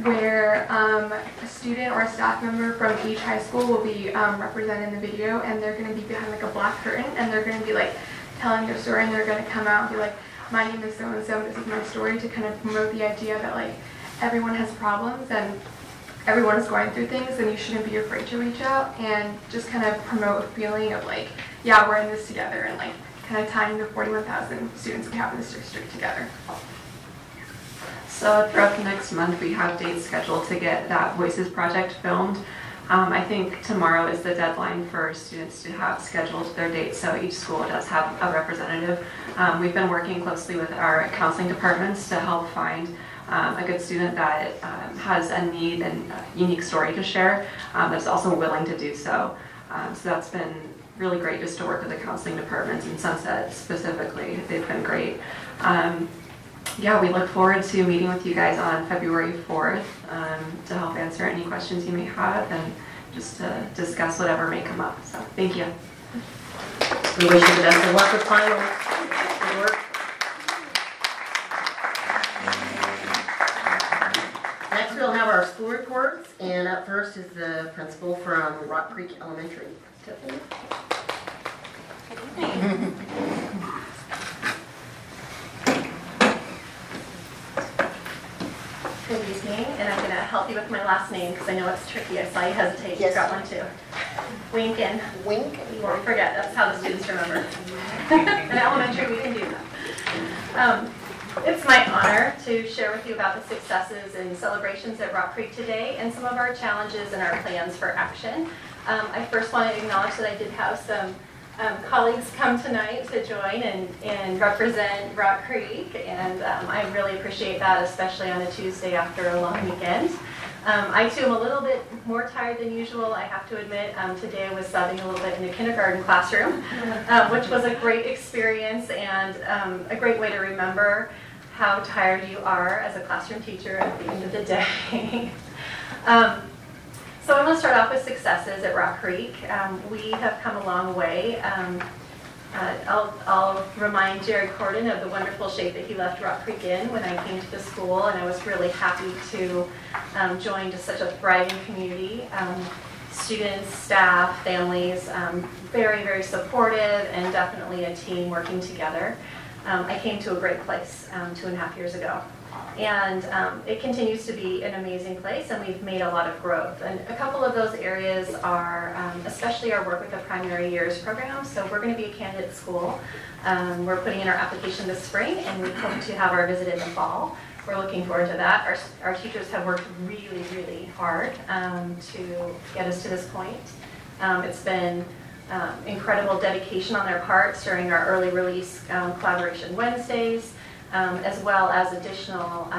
where a student or a staff member from each high school will be represented in the video, and they're going to be behind like a black curtain, and they're going to be like telling their story, and they're going to come out and be like, my name is so and so, and this is my story, to kind of promote the idea that like everyone has problems and everyone is going through things, and you shouldn't be afraid to reach out, and just kind of promote a feeling of like, yeah, we're in this together, and like kind of tying the 41,000 students we have in this district together. So throughout the next month, we have dates scheduled to get that Voices project filmed. I think tomorrow is the deadline for students to have scheduled their dates, so each school does have a representative. We've been working closely with our counseling departments to help find a good student that has a need and a unique story to share, that's also willing to do so. So that's been really great just to work with the counseling departments in Sunset specifically. They've been great. Yeah, we look forward to meeting with you guys on February 4th to help answer any questions you may have and just to discuss whatever may come up. So thank you. We wish you the best of luck with finals. Good work. Next we'll have our school reports, and up first is the principal from Rock Creek Elementary. Tiffany. Good evening. Good evening, and I'm going to help you with my last name because I know it's tricky. I saw you hesitate. Yes. You got one too. Winkin. Wink. You won't forget. That's how the students remember. In elementary, we can do that. It's my honor to share with you about the successes and celebrations at Rock Creek today and some of our challenges and our plans for action. I first want to acknowledge that I did have some colleagues come tonight to join and represent Rock Creek, and I really appreciate that, especially on a Tuesday after a long weekend. I too am a little bit more tired than usual, I have to admit. Today I was subbing a little bit in a kindergarten classroom, which was a great experience and a great way to remember how tired you are as a classroom teacher at the end of the day. So I'm going to start off with successes at Rock Creek. We have come a long way. I'll remind Jerry Corden of the wonderful shape that he left Rock Creek in when I came to the school, and I was really happy to join to such a thriving community. Students, staff, families, very, very supportive, and definitely a team working together. I came to a great place 2.5 years ago. And it continues to be an amazing place, and we've made a lot of growth. And a couple of those areas are especially our work with the primary years program. So we're going to be a candidate school. We're putting in our application this spring, and we hope to have our visit in the fall. We're looking forward to that. Our teachers have worked really, really hard to get us to this point. It's been incredible dedication on their parts during our early release collaboration Wednesdays. As well as additional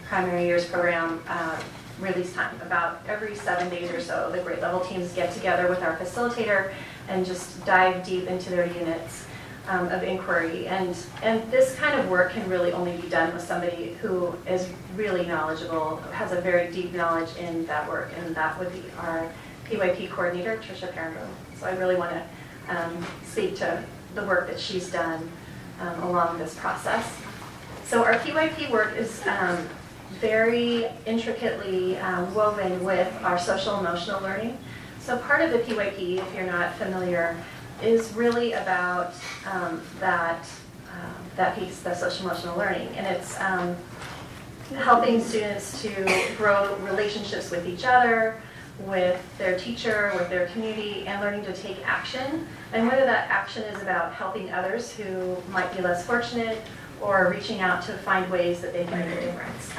primary years program release time. About every 7 days or so, the grade level teams get together with our facilitator and just dive deep into their units of inquiry. And this kind of work can really only be done with somebody who is really knowledgeable, has a very deep knowledge in that work, and that would be our PYP coordinator, Tricia Perrin. So I really want to speak to the work that she's done along this process. So our PYP work is very intricately woven with our social emotional learning. So part of the PYP, if you're not familiar, is really about that piece, the social emotional learning. And it's helping students to grow relationships with each other, with their teacher, with their community, and learning to take action. And whether that action is about helping others who might be less fortunate or reaching out to find ways that they can make a difference.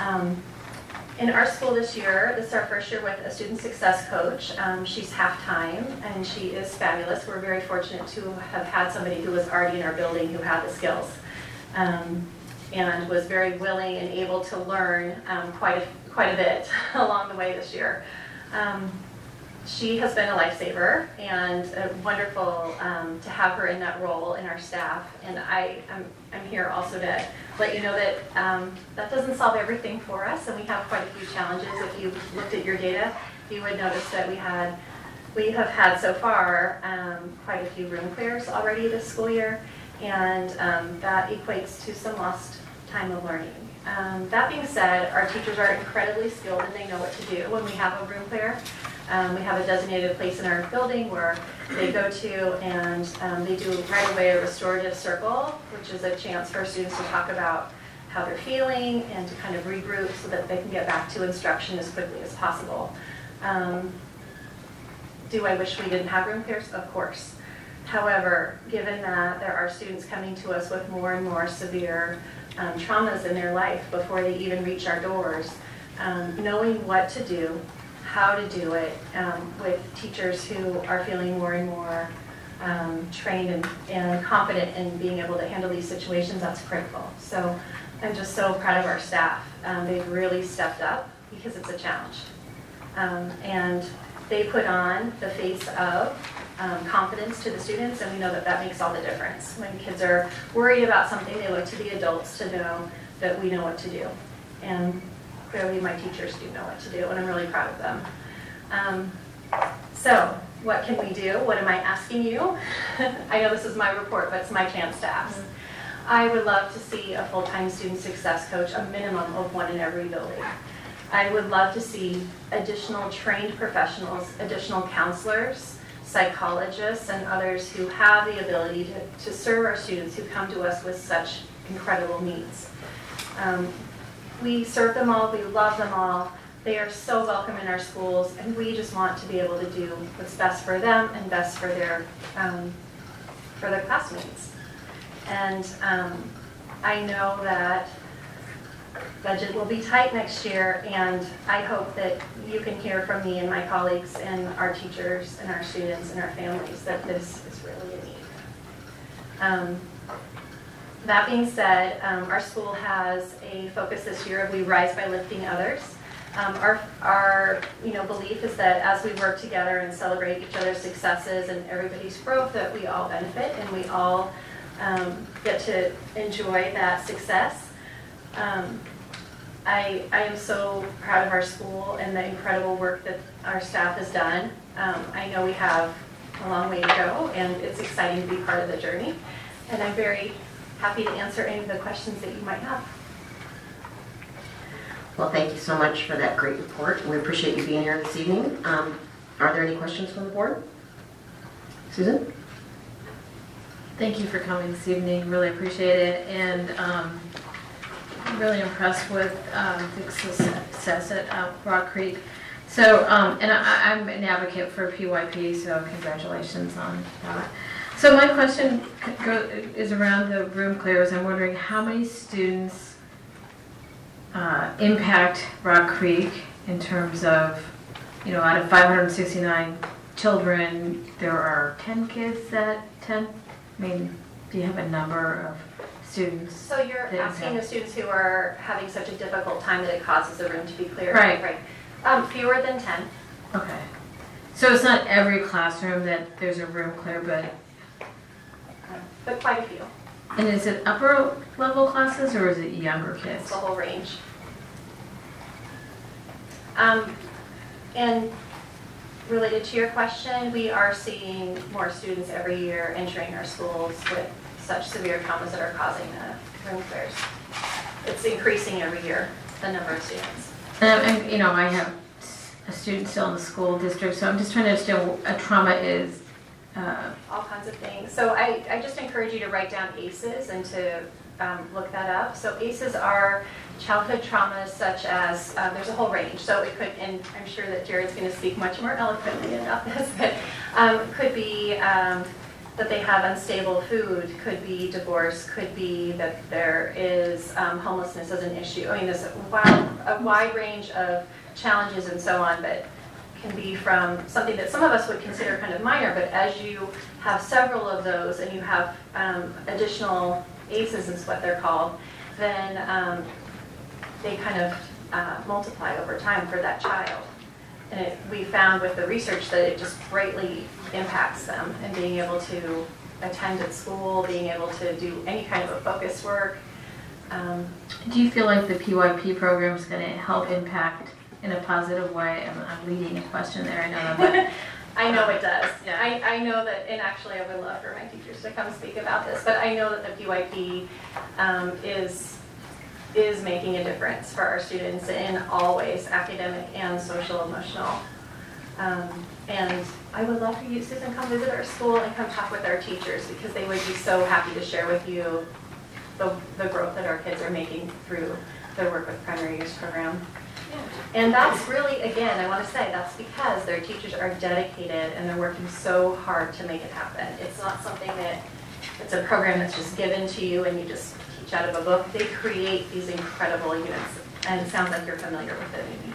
In our school this year, this is our first year with a student success coach. She's half-time, and she is fabulous. We're very fortunate to have had somebody who was already in our building who had the skills and was very willing and able to learn quite a bit along the way this year. She has been a lifesaver and wonderful to have her in that role in our staff. And I'm here also to let you know that that doesn't solve everything for us, and we have quite a few challenges. If you looked at your data, you would notice that we have had so far quite a few room clears already this school year, and that equates to some lost time of learning. That being said, our teachers are incredibly skilled and they know what to do when we have a room clear. We have a designated place in our building where they go to, and they do right away a restorative circle, which is a chance for students to talk about how they're feeling and to kind of regroup so that they can get back to instruction as quickly as possible. Do I wish we didn't have room clears? Of course. However, given that there are students coming to us with more and more severe traumas in their life before they even reach our doors, knowing what to do, how to do it with teachers who are feeling more and more trained and confident in being able to handle these situations, that's critical. So I'm just so proud of our staff. They've really stepped up because it's a challenge. And they put on the face of confidence to the students, and we know that that makes all the difference. When kids are worried about something, they look to the adults to know that we know what to do. And clearly my teachers do know what to do, and I'm really proud of them. So what can we do? What am I asking you? I know this is my report, but it's my chance to ask. I would love to see a full-time student success coach, a minimum of one in every building. I would love to see additional trained professionals, additional counselors, psychologists, and others who have the ability to serve our students who come to us with such incredible needs. We serve them all, we love them all. They are so welcome in our schools, and we just want to be able to do what's best for them and best for their classmates. And I know that budget will be tight next year, and I hope that you can hear from me and my colleagues and our teachers and our students and our families that this is really a need. That being said, our school has a focus this year of We Rise by Lifting Others. Our belief is that as we work together and celebrate each other's successes and everybody's growth, that we all benefit and we all get to enjoy that success. I am so proud of our school and the incredible work that our staff has done. I know we have a long way to go, and it's exciting to be part of the journey. And I'm very happy to answer any of the questions that you might have. Well, thank you so much for that great report. We appreciate you being here this evening. Are there any questions from the board? Susan? Thank you for coming this evening. Really appreciate it. And I'm really impressed with the success at Rock Creek. So, and I'm an advocate for PYP, so congratulations on that. So my question is around the room clears. I'm wondering how many students impact Rock Creek in terms of, out of 569 children, there are 10 kids that attend? I mean, do you have a number of students? So you're asking the students who are having such a difficult time that it causes the room to be clear? Right. Fewer than 10. Okay. So it's not every classroom that there's a room clear, But quite a few. and is it upper level classes or is it younger It's kids? the whole range. And related to your question, we are seeing more students every year entering our schools with such severe traumas that are causing the room clears. It's increasing every year, the number of students. And you know, I have a student still in the school district, so I'm just trying to understand what a trauma is. All kinds of things. So I just encourage you to write down ACEs and to look that up. So ACEs are childhood traumas such as, there's a whole range. So it could, and I'm sure that Jared's going to speak much more eloquently about this, but it could be that they have unstable food, could be divorce, could be that there is homelessness as an issue. I mean, there's a wide range of challenges and so on, but can be from something that some of us would consider kind of minor, but as you have several of those and you have additional ACEs is what they're called, then they kind of multiply over time for that child. And we found with the research that it just greatly impacts them and being able to attend at school, being able to do any kind of a focused work. Do you feel like the PYP program is going to help impact in a positive way? I'm leading a question there, I know, but I know it does. Yeah. I know that, and actually I would love for my teachers to come speak about this, but I know that the PYP is making a difference for our students in all ways, academic and social, emotional. And I would love for you, Susan, come visit our school and come talk with our teachers because they would be so happy to share with you the growth that our kids are making through their work with primary years program. And that's really, again, I want to say, that's because their teachers are dedicated and they're working so hard to make it happen. It's not something that, it's a program that's just given to you and you just teach out of a book. They create these incredible units, and it sounds like you're familiar with it, maybe.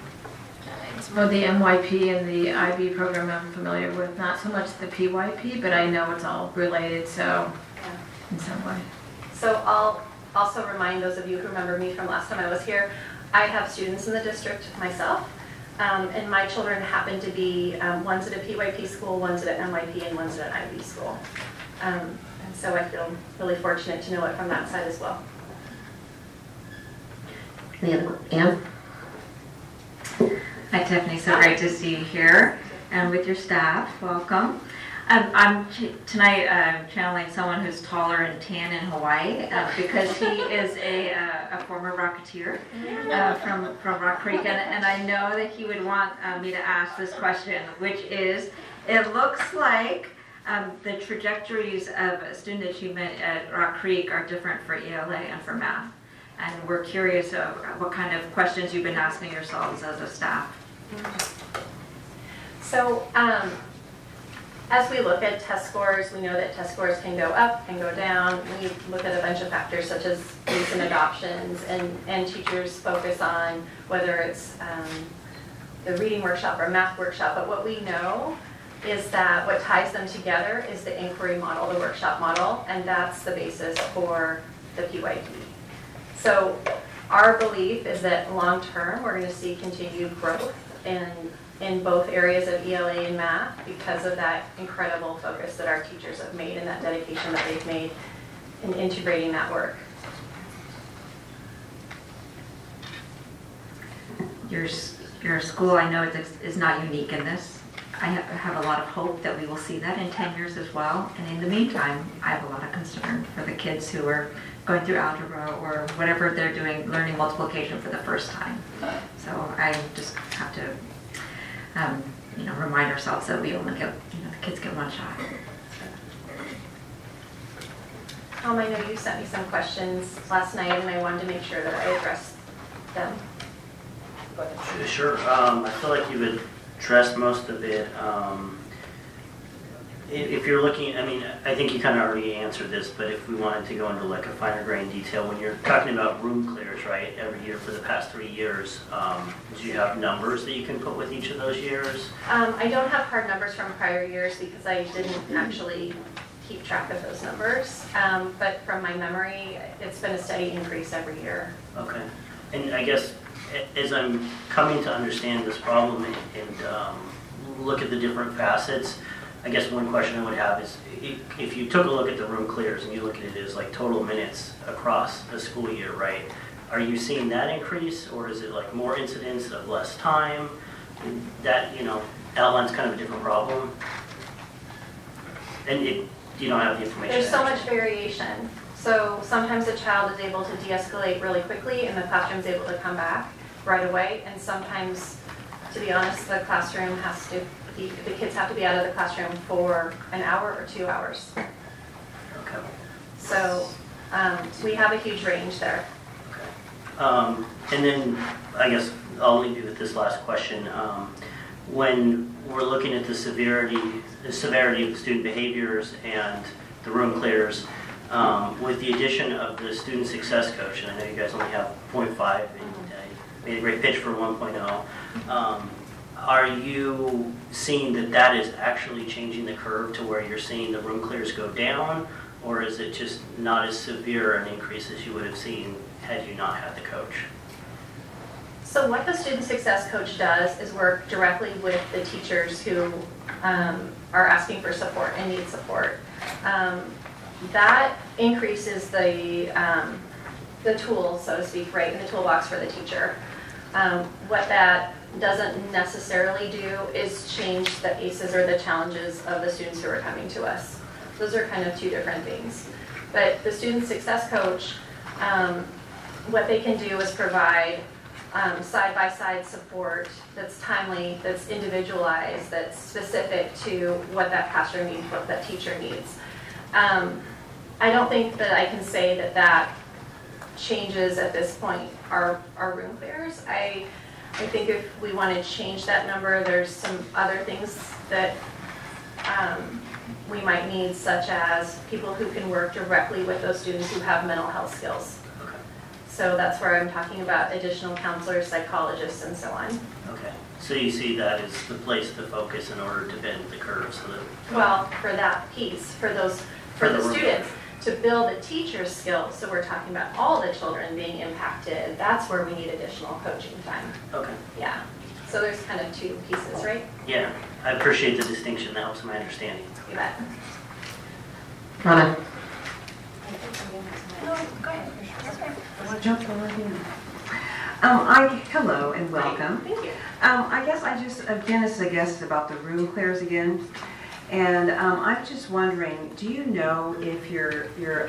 well, the MYP and the IB program I'm familiar with, not so much the PYP, but I know it's all related, so in some way. So I'll also remind those of you who remember me from last time I was here, I have students in the district myself, and my children happen to be one's at a PYP school, one's at an MYP, and one's at an IB school. And so I feel really fortunate to know it from that side as well. Anne? Hi, Tiffany. So great to see you here and with your staff. Welcome. Tonight I'm channeling someone who's taller and tan in Hawaii because he is a former Rocketeer from Rock Creek, and I know that he would want me to ask this question, which is, it looks like the trajectories of student achievement at Rock Creek are different for ELA and for math, and we're curious of what kind of questions you've been asking yourselves as a staff. So as we look at test scores, we know that test scores can go up, can go down. We look at a bunch of factors such as recent adoptions, and teachers focus on whether it's the reading workshop or math workshop. But what we know is that what ties them together is the inquiry model, the workshop model, and that's the basis for the PYP. So our belief is that long term, we're going to see continued growth in both areas of ELA and math because of that incredible focus that our teachers have made and that dedication that they've made in integrating that work. Your school, I know, is not unique in this. I have a lot of hope that we will see that in 10 years as well. And in the meantime, I have a lot of concern for the kids who are going through algebra or whatever they're doing, learning multiplication for the first time. So I just have to remind ourselves that we only get, the kids get one shot. I know you sent me some questions last night, and I wanted to make sure that I addressed them. Go ahead. Sure. I feel like you've addressed most of it. If you're looking, I think you kind of already answered this, but if we wanted to go into like a finer grain detail, when you're talking about room clears, right, every year for the past 3 years, do you have numbers that you can put with each of those years? I don't have hard numbers from prior years because I didn't actually keep track of those numbers, but from my memory, it's been a steady increase every year. Okay. And I guess as I'm coming to understand this problem and look at the different facets, I guess one question I would have is, if you took a look at the room clears and you look at it as like total minutes across the school year, right? Are you seeing that increase, or is it like more incidents of less time? That, you know, outlines kind of a different problem. And you don't have the information. There's so much variation. So sometimes a child is able to de-escalate really quickly and the classroom is able to come back right away. And sometimes, to be honest, the classroom has to, the kids have to be out of the classroom for an hour or 2 hours. Okay. So we have a huge range there. Okay. And then I guess I'll leave you with this last question. When we're looking at the severity of the student behaviors and the room clears, with the addition of the student success coach, and I know you guys only have 0.5, and I made a great pitch for 1.0, are you seeing that that is actually changing the curve to where you're seeing the room clears go down, or is it just not as severe an increase as you would have seen had you not had the coach? So what the student success coach does is work directly with the teachers who are asking for support and need support. That increases the tools, so to speak, right in the toolbox for the teacher. What that doesn't necessarily do is change the ACEs or the challenges of the students who are coming to us. Those are kind of two different things. But the student success coach, what they can do is provide side-by-side support that's timely, that's individualized, that's specific to what that classroom needs, what that teacher needs. I don't think that I can say that that changes at this point our room clears. I think if we want to change that number, there's some other things that we might need, such as people who can work directly with those students who have mental health skills. Okay. So that's where I'm talking about additional counselors, psychologists, and so on. Okay. So you see that as the place to focus in order to bend the curve, so that. Well, for that piece, for the students, to build the teacher's skills, so we're talking about all the children being impacted, that's where we need additional coaching time. Okay. Yeah. So there's kind of two pieces, right? Yeah, I appreciate the distinction. That helps my understanding. You bet. Ronna. No, go ahead. That's okay. I want to jump right in. Hello and welcome. Thank you. I guess again, as a guest about the room clears again. And I'm just wondering, do you know if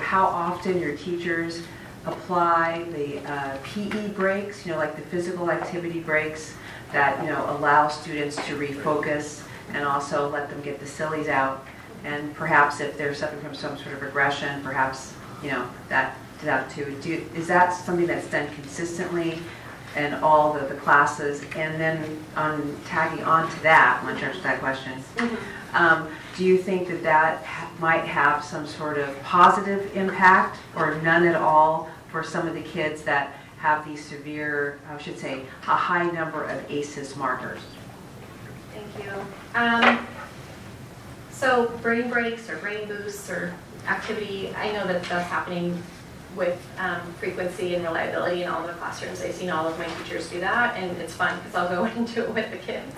how often your teachers apply the PE breaks, like the physical activity breaks that, allow students to refocus and also let them get the sillies out? And perhaps if they're suffering from some sort of regression, perhaps, that too. Is that something that's done consistently in all the classes? And then tagging on to that, I want to answer that question. Do you think that might have some sort of positive impact or none at all for some of the kids that have these severe, I should say, a high number of ACEs markers? Thank you. So brain breaks or brain boosts or activity, I know that that's happening with frequency and reliability in all of the classrooms. I've seen all of my teachers do that, and it's fun because I'll go into it with the kids.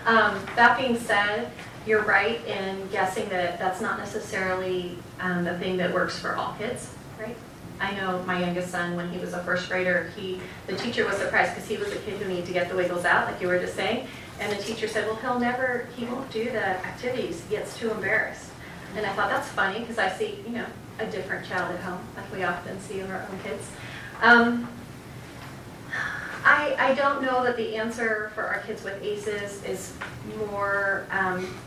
That being said, you're right in guessing that that's not necessarily the thing that works for all kids, right? I know my youngest son, when he was a first grader, the teacher was surprised because he was a kid who needed to get the wiggles out, like you were just saying, and the teacher said, well, he won't do the activities, he gets too embarrassed. And I thought, that's funny, because I see, a different child at home, like we often see of our own kids. I don't know that the answer for our kids with ACEs is more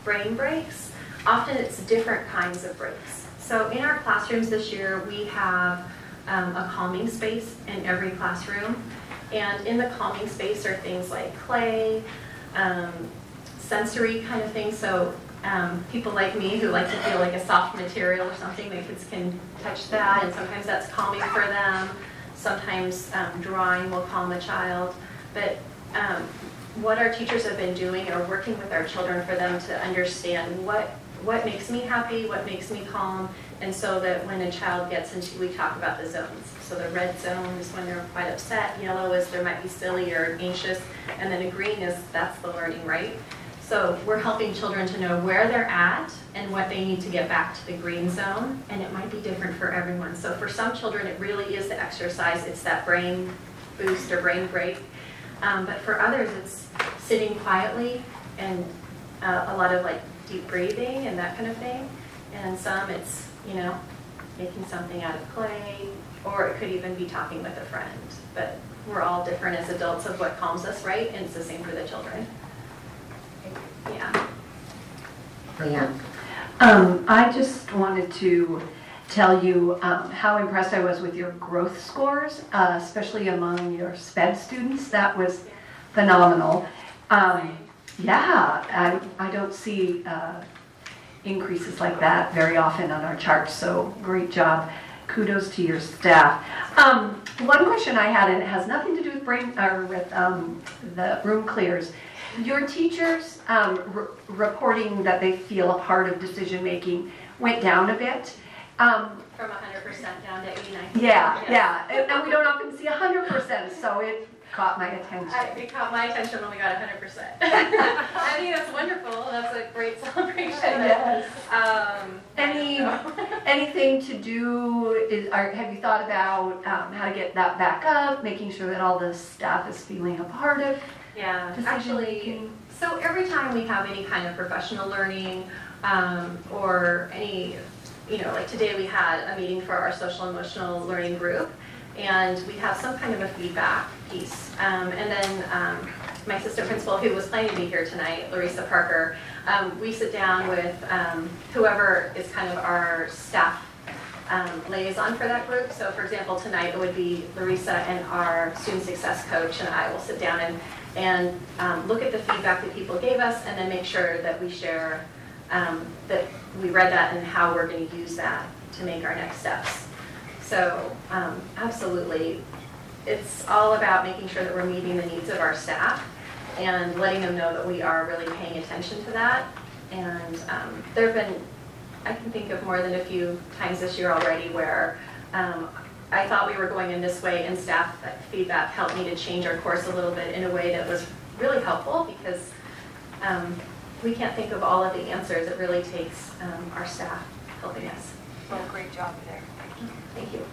brain breaks. Often it's different kinds of breaks. So in our classrooms this year, we have a calming space in every classroom. And in the calming space are things like play, sensory kind of things. So people like me who like to feel like a soft material or something, the kids can touch that, and sometimes that's calming for them. Sometimes drawing will calm a child. But what our teachers have been doing are working with our children for them to understand what what makes me happy, what makes me calm, and so that when a child gets into, we talk about the zones. So the red zone is when they're quite upset, yellow is there might be silly or anxious, and then a green is that's the learning, right? So we're helping children to know where they're at and what they need to get back to the green zone, and it might be different for everyone. So for some children, it really is the exercise, it's that brain boost or brain break. But for others, it's sitting quietly and a lot of like deep breathing and that kind of thing. And some it's, you know, making something out of clay, or it could even be talking with a friend. But we're all different as adults of what calms us, right? And it's the same for the children. Yeah. Leanne. I just wanted to tell you how impressed I was with your growth scores, especially among your SPED students. That was phenomenal. Yeah, I don't see increases like that very often on our charts, so great job. Kudos to your staff. One question I had, and it has nothing to do with the room clears. Your teachers reporting that they feel a part of decision making went down a bit. From 100% down to 89%. Yeah. And we don't often see 100%, so it caught my attention. It caught my attention when we got 100%. I think that's wonderful. That's a great celebration. Yes. Anything to do, have you thought about how to get that back up, making sure that all the staff is feeling a part of actually, so every time we have any kind of professional learning or any, like today we had a meeting for our social emotional learning group, and we have some kind of a feedback piece. And then my assistant principal, who was planning to be here tonight, Larissa Parker, we sit down with whoever is kind of our staff liaison for that group. So for example, tonight it would be Larissa and our student success coach, and I will sit down and look at the feedback that people gave us, and then make sure that we share that we read that and how we're going to use that to make our next steps. So absolutely, it's all about making sure that we're meeting the needs of our staff and letting them know that we are really paying attention to that. And there have been, I can think of more than a few times this year already where I thought we were going in this way, and staff feedback helped me to change our course a little bit in a way that was really helpful, because we can't think of all of the answers. It really takes our staff helping us. Well, great job there. Thank you.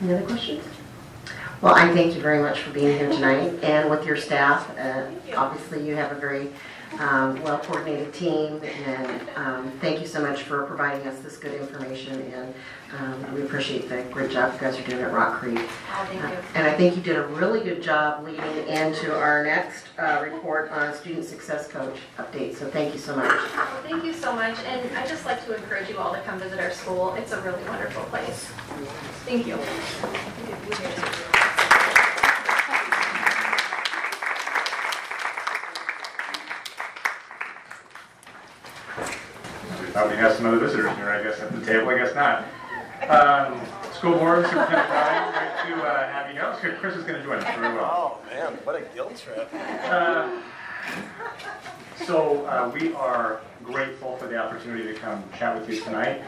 Any other questions? Well, I thank you very much for being here tonight and with your staff. Obviously, you have a very well-coordinated team, and thank you so much for providing us this good information, and we appreciate the great job you guys are doing at Rock Creek. Oh, thank you. And I think you did a really good job leading into our next report on student success coach update, so thank you so much. Well, thank you so much, and I'd just like to encourage you all to come visit our school. It's a really wonderful place. Thank you. We have some other visitors here, I guess, at the table. I guess not. School board, Superintendent Ryan, great to have you here. Chris is going to join us very well. Oh, man, what a guilt trip. So we are grateful for the opportunity to come chat with you tonight.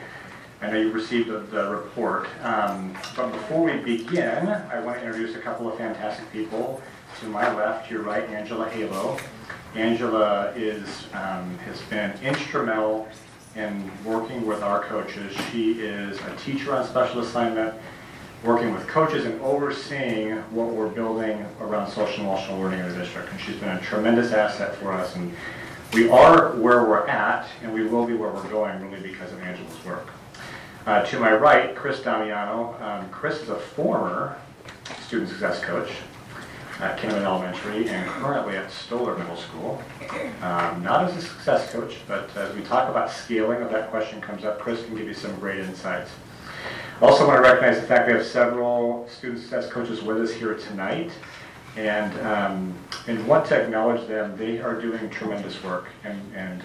I know you received the report. But before we begin, I want to introduce a couple of fantastic people. To my left, to your right, Angela Halo. Angela has been instrumental in working with our coaches. She is a teacher on special assignment, working with coaches and overseeing what we're building around social emotional learning in the district. And she's been a tremendous asset for us. And we are where we're at, and we will be where we're going, really because of Angela's work. To my right, Chris Damiano. Chris is a former student success coach at Kinnaman Elementary and currently at Stoller Middle School. Not as a success coach, but as we talk about scaling, if that question comes up, Chris can give you some great insights. Also want to recognize the fact we have several student success coaches with us here tonight, and want to acknowledge them. They are doing tremendous work, and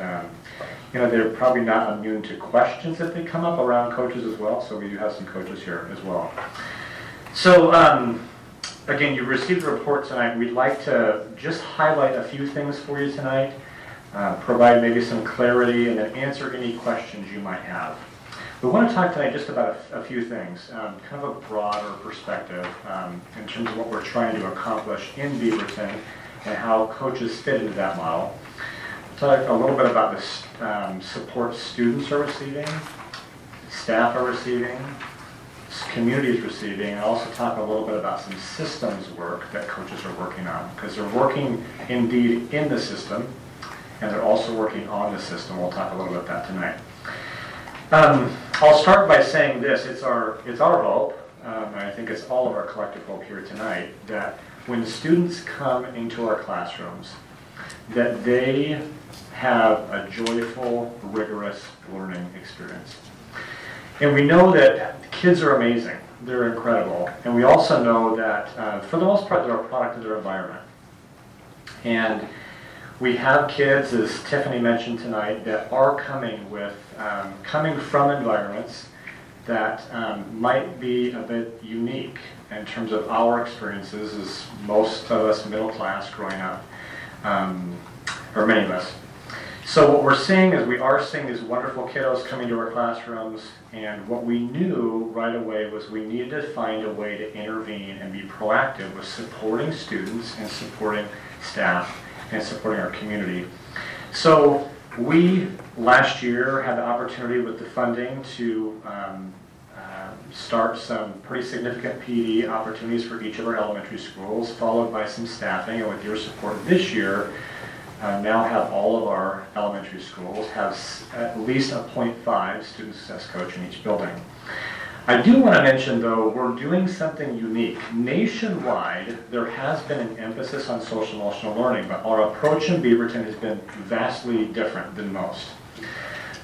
they're probably not immune to questions that they come up around coaches as well, so we do have some coaches here as well. So again, you received the report tonight. We'd like to just highlight a few things for you tonight. provide maybe some clarity, and then answer any questions you might have. We want to talk tonight just about a few things, kind of a broader perspective in terms of what we're trying to accomplish in Beaverton and how coaches fit into that model. Talk a little bit about the support students are receiving, staff are receiving, community is receiving, and also talk a little bit about some systems work that coaches are working on, because they're working indeed in the system, and they're also working on the system. We'll talk a little bit about that tonight. I'll start by saying this: it's our hope, and I think it's all of our collective hope here tonight, that when students come into our classrooms, that they have a joyful, rigorous learning experience. And we know that kids are amazing; they're incredible, and we also know that for the most part, they're a product of their environment. And we have kids, as Tiffany mentioned tonight, that are coming from environments that might be a bit unique in terms of our experiences as most of us middle class growing up, or many of us. So what we're seeing is we are seeing these wonderful kiddos coming to our classrooms, and what we knew right away was we needed to find a way to intervene and be proactive with supporting students and supporting staff and supporting our community. So we, last year, had the opportunity with the funding to start some pretty significant PD opportunities for each of our elementary schools, followed by some staffing, and with your support this year, now have all of our elementary schools have at least a 0.5 student success coach in each building. I do want to mention, though, we're doing something unique. Nationwide, there has been an emphasis on social emotional learning, but our approach in Beaverton has been vastly different than most.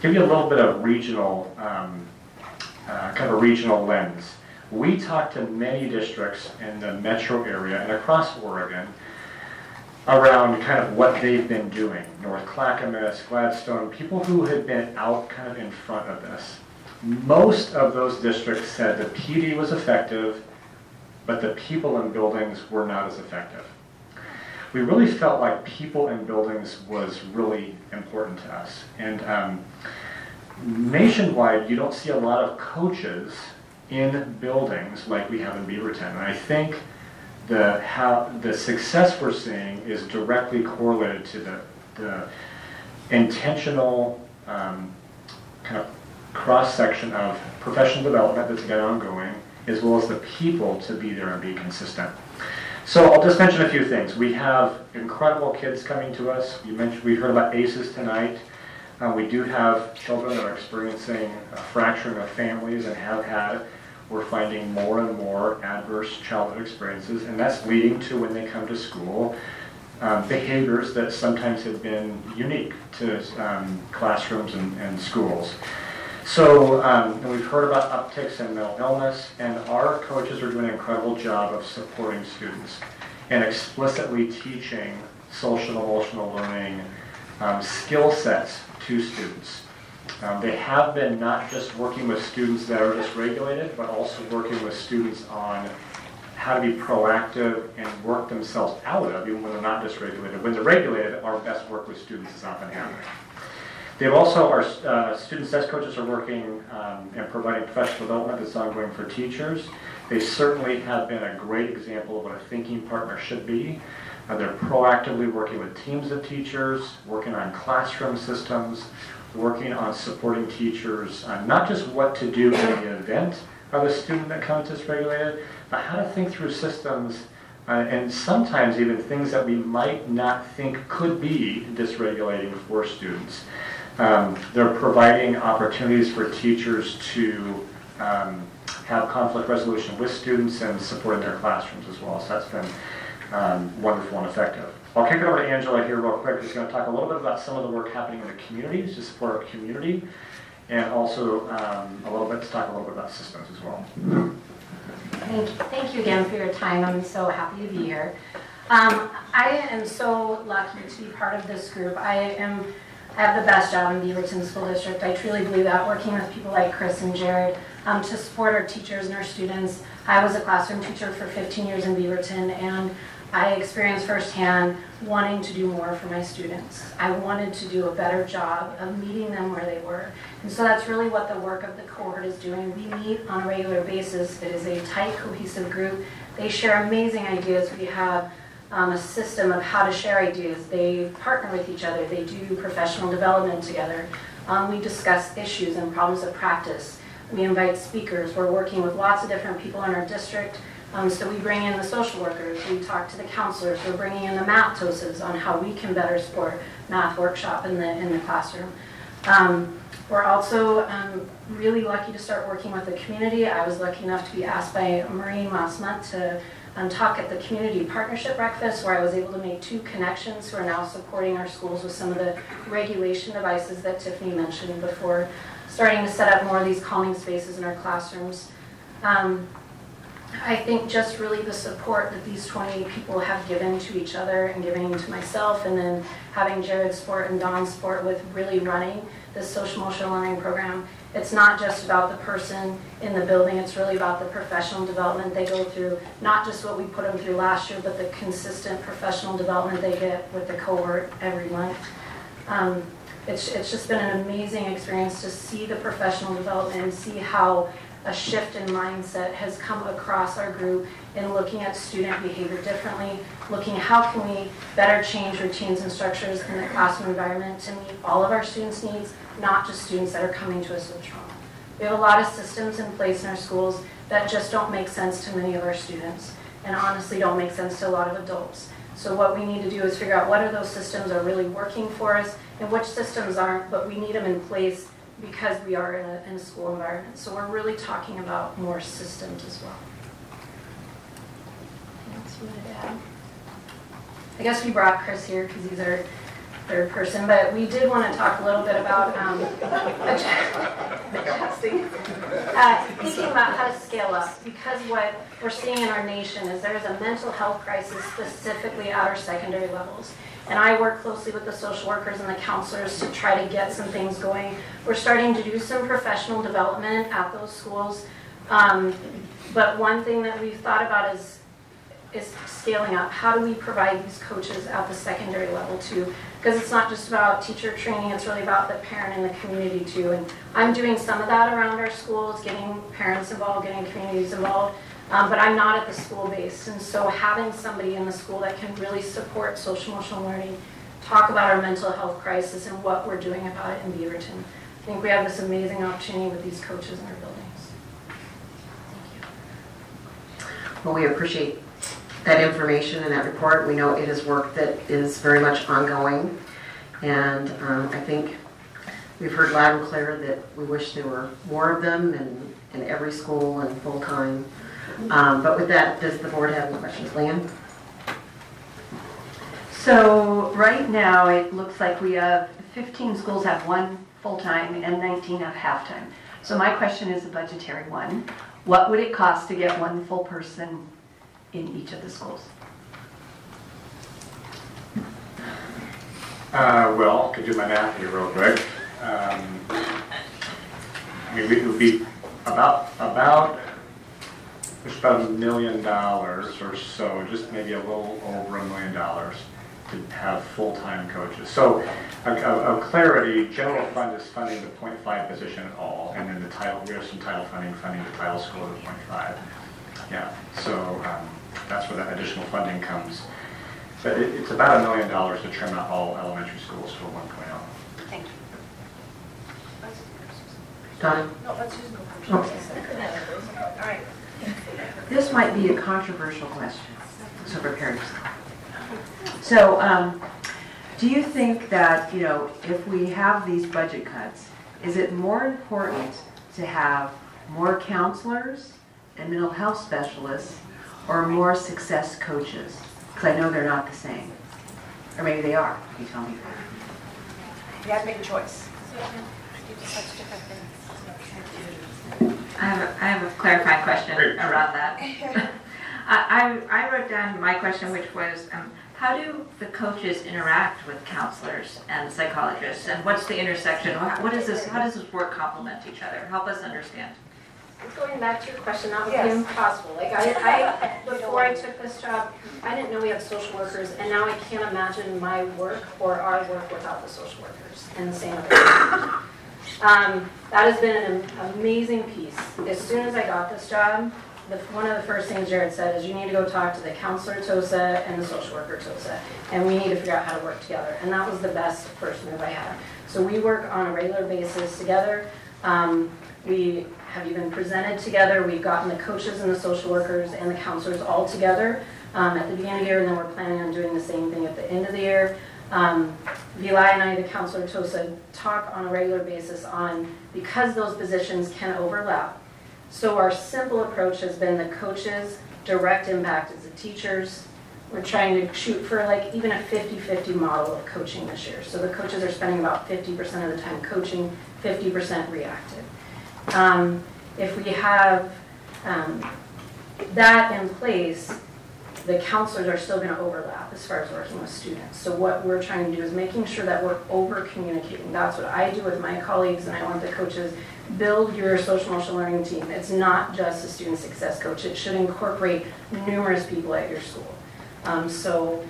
Give you a little bit of regional, kind of a regional lens. We talked to many districts in the metro area and across Oregon around kind of what they've been doing. North Clackamas, Gladstone, people who had been out kind of in front of this. Most of those districts said the PD was effective, but the people in buildings were not as effective. We really felt like people in buildings was really important to us. And nationwide, you don't see a lot of coaches in buildings like we have in Beaverton. And I think the success we're seeing is directly correlated to the intentional kind of cross-section of professional development that's been ongoing, as well as the people to be there and be consistent. So I'll just mention a few things. We have incredible kids coming to us. We heard about ACEs tonight. We do have children that are experiencing a fracturing of families and have had. We're finding more and more adverse childhood experiences, and that's leading to, when they come to school, behaviors that sometimes have been unique to classrooms and schools. So we've heard about upticks in mental illness, and our coaches are doing an incredible job of supporting students and explicitly teaching social and emotional learning skill sets to students. They have been not just working with students that are dysregulated, but also working with students on how to be proactive and work themselves out of, even when they're not dysregulated. When they're regulated, our best work with students is often happening. They've also, our student success coaches are working and providing professional development that's ongoing for teachers. They certainly have been a great example of what a thinking partner should be. They're proactively working with teams of teachers, working on classroom systems, working on supporting teachers, not just what to do in the event of a student that comes dysregulated, but how to think through systems and sometimes even things that we might not think could be dysregulating for students. They're providing opportunities for teachers to have conflict resolution with students and supporting their classrooms as well. So that's been wonderful and effective. I'll kick it over to Angela here real quick, who's going to talk a little bit about some of the work happening in the communities to support our community, and also a little bit to talk a little bit about systems as well. Thank you again for your time. I'm so happy to be here. I am so lucky to be part of this group. I have the best job in Beaverton School District. I truly believe that, working with people like Chris and Jared to support our teachers and our students. I was a classroom teacher for 15 years in Beaverton, and I experienced firsthand wanting to do more for my students. I wanted to do a better job of meeting them where they were. And so that's really what the work of the cohort is doing. We meet on a regular basis. It is a tight, cohesive group. They share amazing ideas. We have a system of how to share ideas. They partner with each other. They do professional development together. We discuss issues and problems of practice. We invite speakers. We're working with lots of different people in our district. So we bring in the social workers, we talk to the counselors, we're bringing in the math TOSAs on how we can better support math workshop in the classroom. We're also really lucky to start working with the community. I was lucky enough to be asked by Maureen last month to talk at the community partnership breakfast, where I was able to make 2 connections who are now supporting our schools with some of the regulation devices that Tiffany mentioned before, starting to set up more of these calming spaces in our classrooms. I think just really the support that these 20 people have given to each other and giving to myself, and then having Jared's support and Dawn's support with really running this social emotional learning program. It's not just about the person in the building, it's really about the professional development they go through, not just what we put them through last year, but the consistent professional development they get with the cohort every month. It's just been an amazing experience to see the professional development and see how a shift in mindset has come across our group in looking at student behavior differently, looking at how can we better change routines and structures in the classroom environment to meet all of our students' needs, not just students that are coming to us with trauma. We have a lot of systems in place in our schools that just don't make sense to many of our students, and honestly don't make sense to a lot of adults. So what we need to do is figure out what are those systems are really working for us and which systems aren't, but we need them in place because we are in a school environment. So we're really talking about more systems as well. Anything else you wanted to add? I guess we brought Chris here because he's our third person, but we did want to talk a little bit about adjusting, thinking about how to scale up, because what we're seeing in our nation is there's a mental health crisis specifically at our secondary levels. And I work closely with the social workers and the counselors to try to get some things going. We're starting to do some professional development at those schools. But one thing that we've thought about is scaling up. How do we provide these coaches at the secondary level too? Because it's not just about teacher training, it's really about the parent and the community too. And I'm doing some of that around our schools, getting parents involved, getting communities involved. But I'm not at the school base, and so having somebody in the school that can really support social emotional learning, talk about our mental health crisis and what we're doing about it in Beaverton. I think we have this amazing opportunity with these coaches in our buildings. Thank you. Well, we appreciate that information and that report. We know it is work that is very much ongoing, and I think we've heard loud and clear that we wish there were more of them in every school and full-time. But with that, does the board have any questions? Leanne? So right now it looks like we have 15 schools have 1 full-time and 19 have half-time. So my question is a budgetary one. What would it cost to get 1 full person in each of the schools? Well, I could do my math here real quick. I mean, it would be about $1 million or so, just maybe a little over $1 million to have full-time coaches. So, of clarity, general fund is funding the 0.5 position at all, and then we have some title funding the title school at 0.5. Yeah, so that's where that additional funding comes. But it's about $1 million to trim out all elementary schools to a 1.0. Thank you. Donna? No, let's just go. Oh. All right. This might be a controversial question, so prepare yourself. So, do you think that, if we have these budget cuts, is it more important to have more counselors and mental health specialists or more success coaches? Because I know they're not the same. Or maybe they are, you tell me. You have to make a choice. I have a clarifying question around that. I wrote down my question, which was, how do the coaches interact with counselors and psychologists, and what's the intersection? What is this? How does this work complement each other? Help us understand. Going back to your question, that would Yes. be impossible. Like I before I took this job, I didn't know we had social workers, and now I can't imagine my work or our work without the social workers and the same other. That has been an amazing piece. As soon as I got this job, one of the first things Jared said is you need to go talk to the counselor TOSA and the social worker TOSA, and we need to figure out how to work together. And that was the best first move I had. So we work on a regular basis together. We have even presented together. We've gotten the coaches and the social workers and the counselors all together at the beginning of the year, and then we're planning on doing the same thing at the end of the year. Vilai and I, the counselor TOSA, talk on a regular basis on, because those positions can overlap. So our simple approach has been the coaches' direct impact as the teachers. We're trying to shoot for like even a 50-50 model of coaching this year. So the coaches are spending about 50% of the time coaching, 50% reactive. If we have that in place, the counselors are still going to overlap as far as working with students. So what we're trying to do is making sure that we're over-communicating. That's what I do with my colleagues, and I want the coaches, build your social emotional learning team. It's not just a student success coach. It should incorporate numerous people at your school. So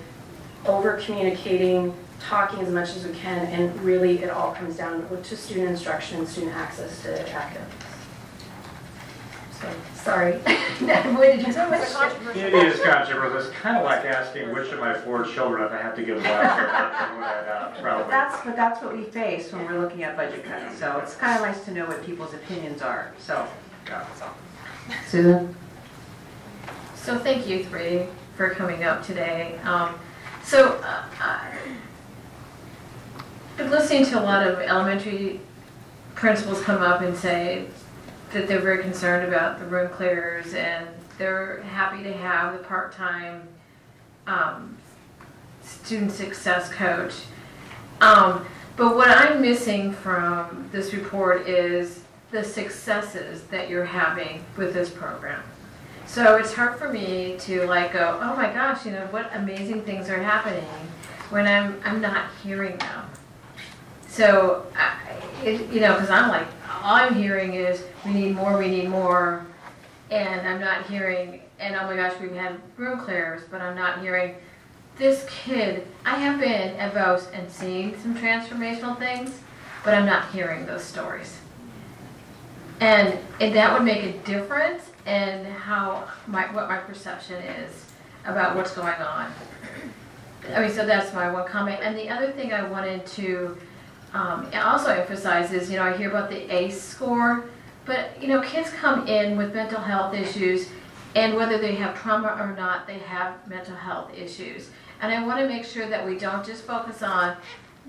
over-communicating, talking as much as we can, and really it all comes down to student instruction and student access to academics. So, sorry. What did you say? It is controversial. It's kind of like asking which of my 4 children if I have to give left. But that's what we face when we're looking at budget cuts. So it's kind of nice to know what people's opinions are. So, Susan? So thank you three for coming up today. Been listening to a lot of elementary principals come up and say that they're very concerned about the room clears and they're happy to have the part-time student success coach. But what I'm missing from this report is the successes that you're having with this program. So it's hard for me to like go, oh my gosh, you know, what amazing things are happening when I'm not hearing them. So, you know, because I'm like, all I'm hearing is we need more, and I'm not hearing, and oh my gosh, we've had room clears, but I'm not hearing this kid. I have been at both and seen some transformational things, but I'm not hearing those stories. And that would make a difference in how what my perception is about what's going on. I mean, so that's my one comment. And the other thing I wanted to also emphasize is, you know, I hear about the ACE score, but, you know, kids come in with mental health issues, and whether they have trauma or not, they have mental health issues. And I want to make sure that we don't just focus on,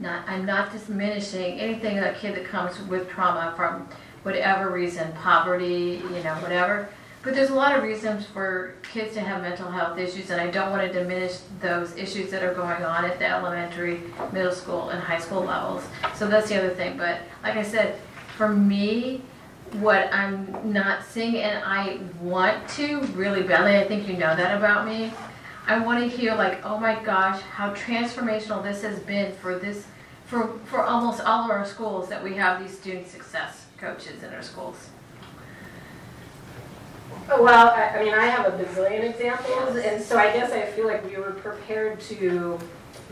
I'm not diminishing anything that kid that comes with trauma from whatever reason, poverty, you know, whatever. But there's a lot of reasons for kids to have mental health issues, and I don't want to diminish those issues that are going on at the elementary, middle school, and high school levels. So that's the other thing. But like I said, for me, what I'm not seeing, and I want to really badly, I think you know that about me, I want to hear like, oh my gosh, how transformational this has been for almost all of our schools, that we have these student success coaches in our schools. Well, I mean, I have a bazillion examples, and so I guess I feel like we were prepared to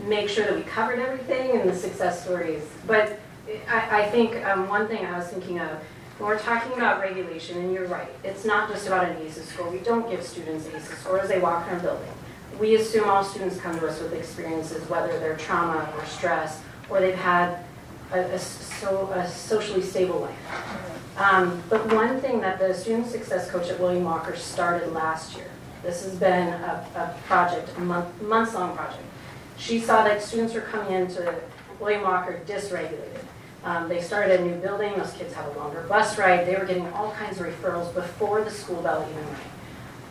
make sure that we covered everything in the success stories. But I think one thing I was thinking of, when we're talking about regulation, and you're right, it's not just about an ACEs score. We don't give students ACEs score as they walk in our building. We assume all students come to us with experiences, whether they're trauma or stress, or they've had a socially stable life. But one thing that the student success coach at William Walker started last year, this has been a project, a months-long project. She saw that students were coming into William Walker dysregulated. They started a new building, those kids have a longer bus ride, they were getting all kinds of referrals before the school bell even rang.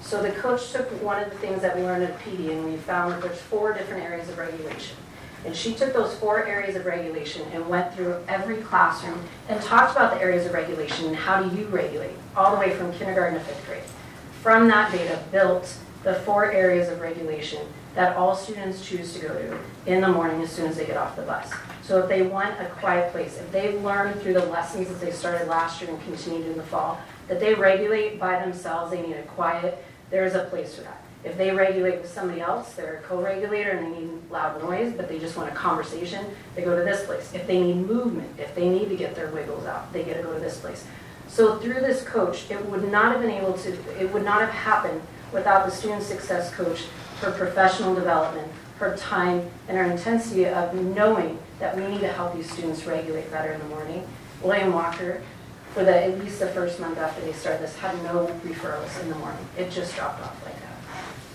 So the coach took one of the things that we learned at PD, and we found that there's 4 different areas of regulation. And she took those 4 areas of regulation and went through every classroom and talked about the areas of regulation and how do you regulate, all the way from kindergarten to 5th grade. From that data, built the 4 areas of regulation that all students choose to go to in the morning as soon as they get off the bus. So if they want a quiet place, if they've learned through the lessons that they started last year and continued in the fall, that they regulate by themselves, they need a quiet, there is a place for that. If they regulate with somebody else, they're a co-regulator and they need loud noise, but they just want a conversation, they go to this place. If they need movement, if they need to get their wiggles out, they get to go to this place. So through this coach, it would not have happened without the student success coach, her professional development, her time, and her intensity of knowing that we need to help these students regulate better in the morning. William Walker, for at least the first month after they started this, had no referrals in the morning. It just dropped off like that.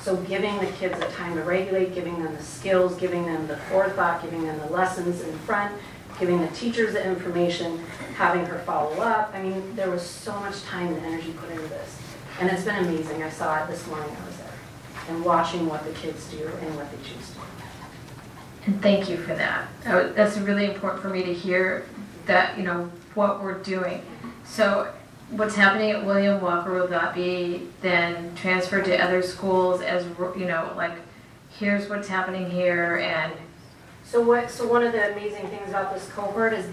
So giving the kids the time to regulate, giving them the skills, giving them the forethought, giving them the lessons in front, giving the teachers the information, having her follow up. I mean, there was so much time and energy put into this. And it's been amazing. I saw it this morning. I was there. And watching what the kids do and what they choose to do. And thank you for that. That's really important for me to hear that, what we're doing. So what's happening at William Walker will not be then transferred to other schools as, like, here's what's happening here and... So one of the amazing things about this cohort is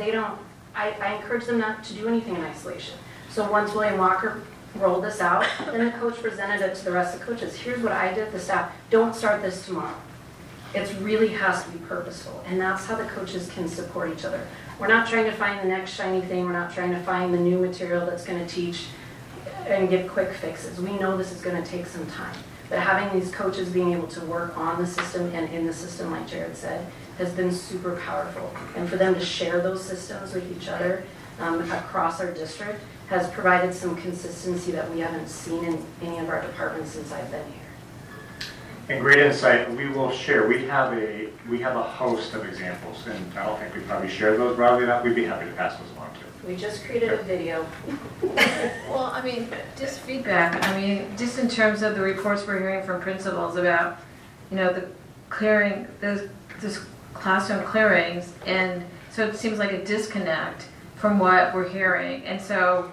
I encourage them not to do anything in isolation. So once William Walker rolled this out, then the coach presented it to the rest of the coaches. Here's what I did, the staff, don't start this tomorrow. It really has to be purposeful, and that's how the coaches can support each other. We're not trying to find the next shiny thing, we're not trying to find the new material that's going to teach and give quick fixes. We know this is going to take some time, but having these coaches being able to work on the system and in the system, like Jared said, has been super powerful. And for them to share those systems with each other across our district has provided some consistency that we haven't seen in any of our departments since I've been here. And great insight. We will share. We have a host of examples, and I don't think we probably share those broadly enough. We'd be happy to pass those along too. We just created a video. Well, I mean, just feedback. I mean, just in terms of the reports we're hearing from principals about, the clearing, this classroom clearings, and so it seems like a disconnect from what we're hearing. And so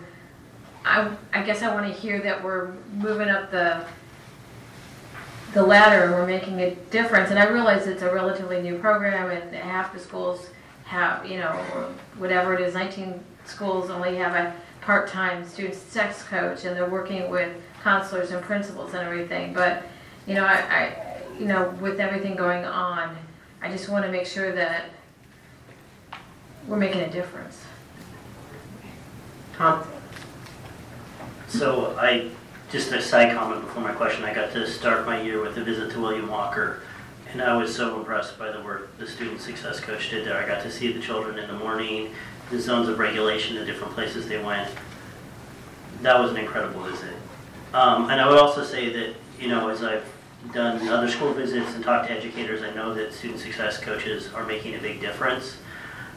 I guess I want to hear that we're moving up the ladder and we're making a difference. And I realize it's a relatively new program and half the schools have, or whatever it is, 19 schools only have a part-time student sex coach and they're working with counselors and principals and everything. But, with everything going on, I just want to make sure that we're making a difference. Tom? So just a side comment before my question, I got to start my year with a visit to William Walker, and I was so impressed by the work the student success coach did there. I got to see the children in the morning, the zones of regulation, the different places they went. That was an incredible visit. And I would also say that, as I've done other school visits and talked to educators, I know that student success coaches are making a big difference.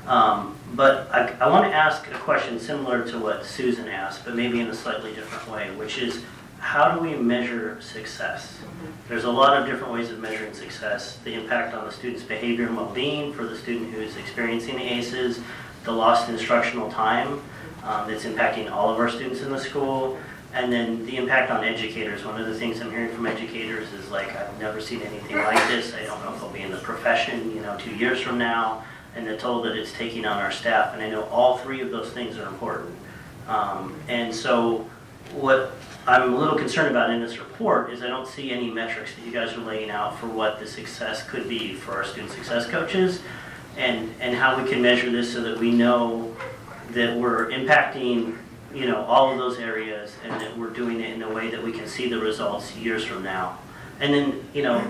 But I want to ask a question similar to what Susan asked, but maybe in a slightly different way, which is, how do we measure success? There's a lot of different ways of measuring success. The impact on the student's behavior and well-being for the student who's experiencing the ACEs, the lost instructional time that's impacting all of our students in the school, and then the impact on educators. One of the things I'm hearing from educators is like, I've never seen anything like this. I don't know if I'll be in the profession, 2 years from now, and the toll that it's taking on our staff. And I know all three of those things are important. And so what I'm a little concerned about in this report is I don't see any metrics that you guys are laying out for what the success could be for our student success coaches, and how we can measure this so that we know that we're impacting all of those areas, and that we're doing it in a way that we can see the results years from now. And then,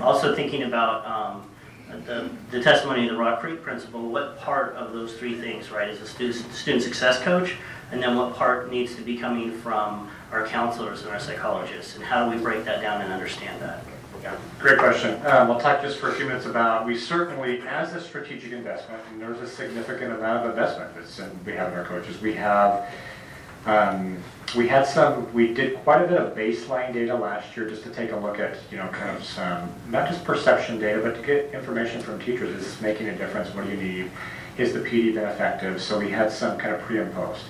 also thinking about the testimony of the Rock Creek principal, what part of those three things, right, is a student success coach, and then what part needs to be coming from our counselors and our psychologists, and how do we break that down and understand that? Yeah, great question. We'll talk just for a few minutes about, we certainly, as a strategic investment, and there's a significant amount of investment we have in our coaches. We did quite a bit of baseline data last year just to take a look at, kind of some, not just perception data, but to get information from teachers. Is this making a difference? What do you need? Is the PD been effective? So we had some kind of pre and post.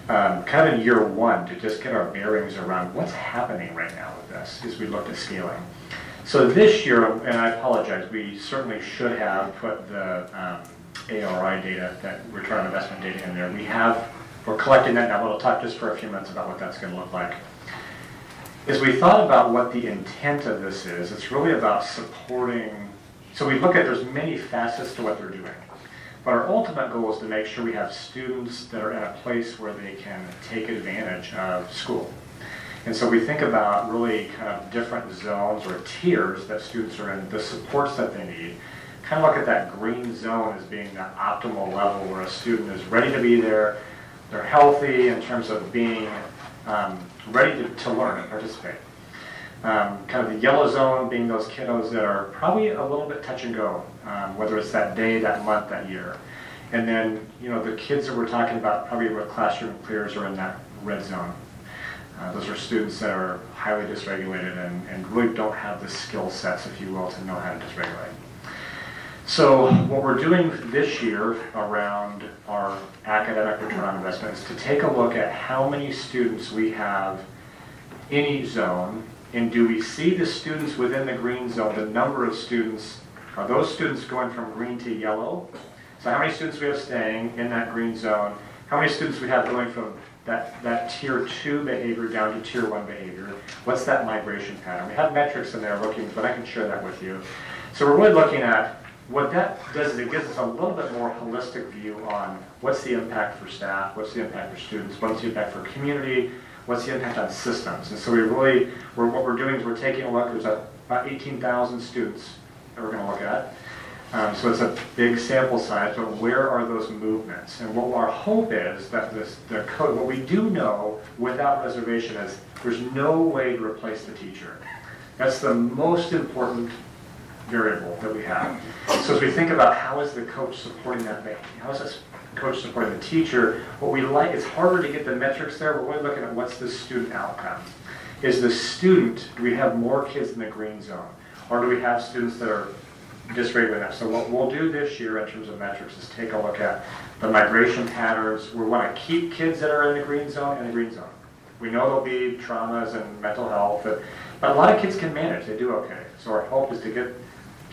Kind of in year one to just get our bearings around what's happening right now with this as we looked at scaling. So this year, and I apologize, we certainly should have put the ARI data, that return on investment data in there. We're collecting that now. We'll talk just for a few minutes about what that's going to look like. As we thought about what the intent of this is, it's really about supporting, so we look at, there's many facets to what they're doing. But our ultimate goal is to make sure we have students that are in a place where they can take advantage of school. And so we think about really kind of different zones or tiers that students are in, the supports that they need. Kind of look at that green zone as being the optimal level where a student is ready to be there, they're healthy in terms of being ready to learn and participate. Kind of the yellow zone being those kiddos that are probably a little bit touch and go, whether it's that day, that month, that year. And then, the kids that we're talking about probably with classroom clears are in that red zone. Those are students that are highly dysregulated and really don't have the skill sets, if you will, to know how to dysregulate. So what we're doing this year around our academic return on investment is to take a look at how many students we have in each zone, and do we see the students within the green zone, the number of students, are those students going from green to yellow? So how many students we have staying in that green zone? How many students we have going from that tier 2 behavior down to tier 1 behavior? What's that migration pattern? We have metrics in there looking, but I can share that with you. So we're really looking at what that does is it gives us a little bit more holistic view on what's the impact for staff, what's the impact for students, what's the impact for community, what's the impact on systems. And so what we're doing is we're taking a look, there's about 18,000 students that we're going to look at. So it's a big sample size, but where are those movements? And what our hope is that the code, what we do know without reservation is there's no way to replace the teacher. That's the most important variable that we have. So as we think about how is the coach supporting that behavior, how is this coach supporting the teacher, what we like, it's harder to get the metrics there, but we're looking at what's the student outcome. Is the student, do we have more kids in the green zone? Or do we have students that are dysregulated enough? So what we'll do this year in terms of metrics is take a look at the migration patterns. We want to keep kids that are in the green zone in the green zone. We know there'll be traumas and mental health, but a lot of kids can manage, they do okay. So our hope is to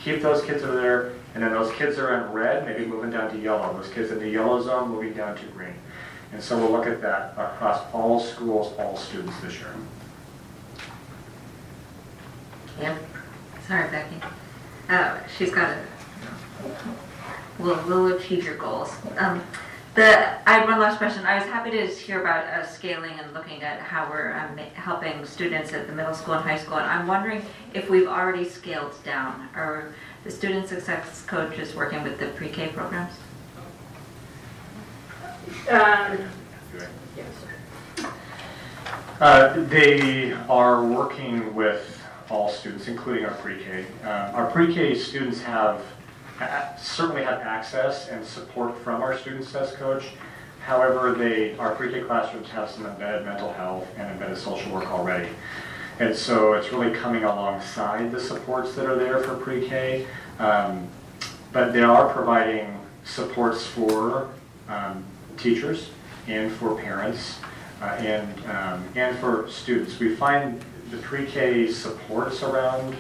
keep those kids over there, and then those kids that are in red, maybe moving down to yellow. Those kids in the yellow zone moving down to green. And so we'll look at that across all schools, all students this year. Yeah. Sorry, Becky. She's got it. We'll achieve your goals. I have one last question. I was happy to hear about scaling and looking at how we're helping students at the middle school and high school. And I'm wondering if we've already scaled down. Are the student success coaches working with the pre-K programs? They are working with all students, including our pre-K. Our pre-K students certainly have access and support from our student success coach. However, our pre-K classrooms have some embedded mental health and embedded social work already. And so it's really coming alongside the supports that are there for pre-K. But they are providing supports for teachers and for parents and for students. We find the pre-K supports around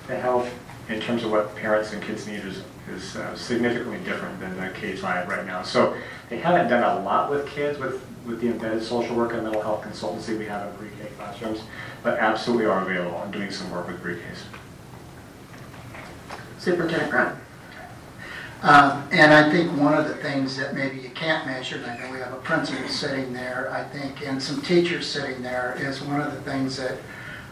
the health in terms of what parents and kids need is significantly different than the K-5 right now. So they haven't done a lot with kids with the embedded social work and mental health consultancy we have in pre-K classrooms, but absolutely are available and doing some work with pre-Ks. Superintendent Brown. And I think one of the things that maybe you can't measure, and I know we have a principal sitting there, I think, and some teachers sitting there, is one of the things that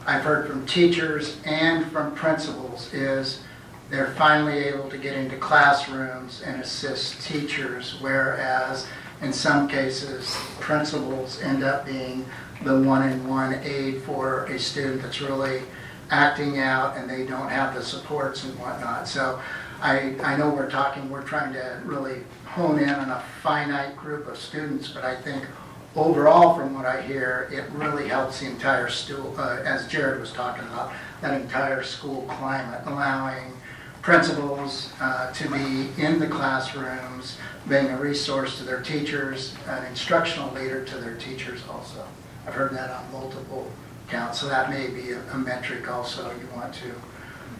I've heard from teachers and from principals is they're finally able to get into classrooms and assist teachers, whereas in some cases principals end up being the one-on-one aid for a student that's really acting out and they don't have the supports and whatnot. So I know we're trying to really hone in on a finite group of students, but I think overall, from what I hear, it really helps the entire school, as Jared was talking about, that entire school climate, allowing principals to be in the classrooms, being a resource to their teachers, an instructional leader to their teachers also. I've heard that on multiple counts, so that may be a metric also you want to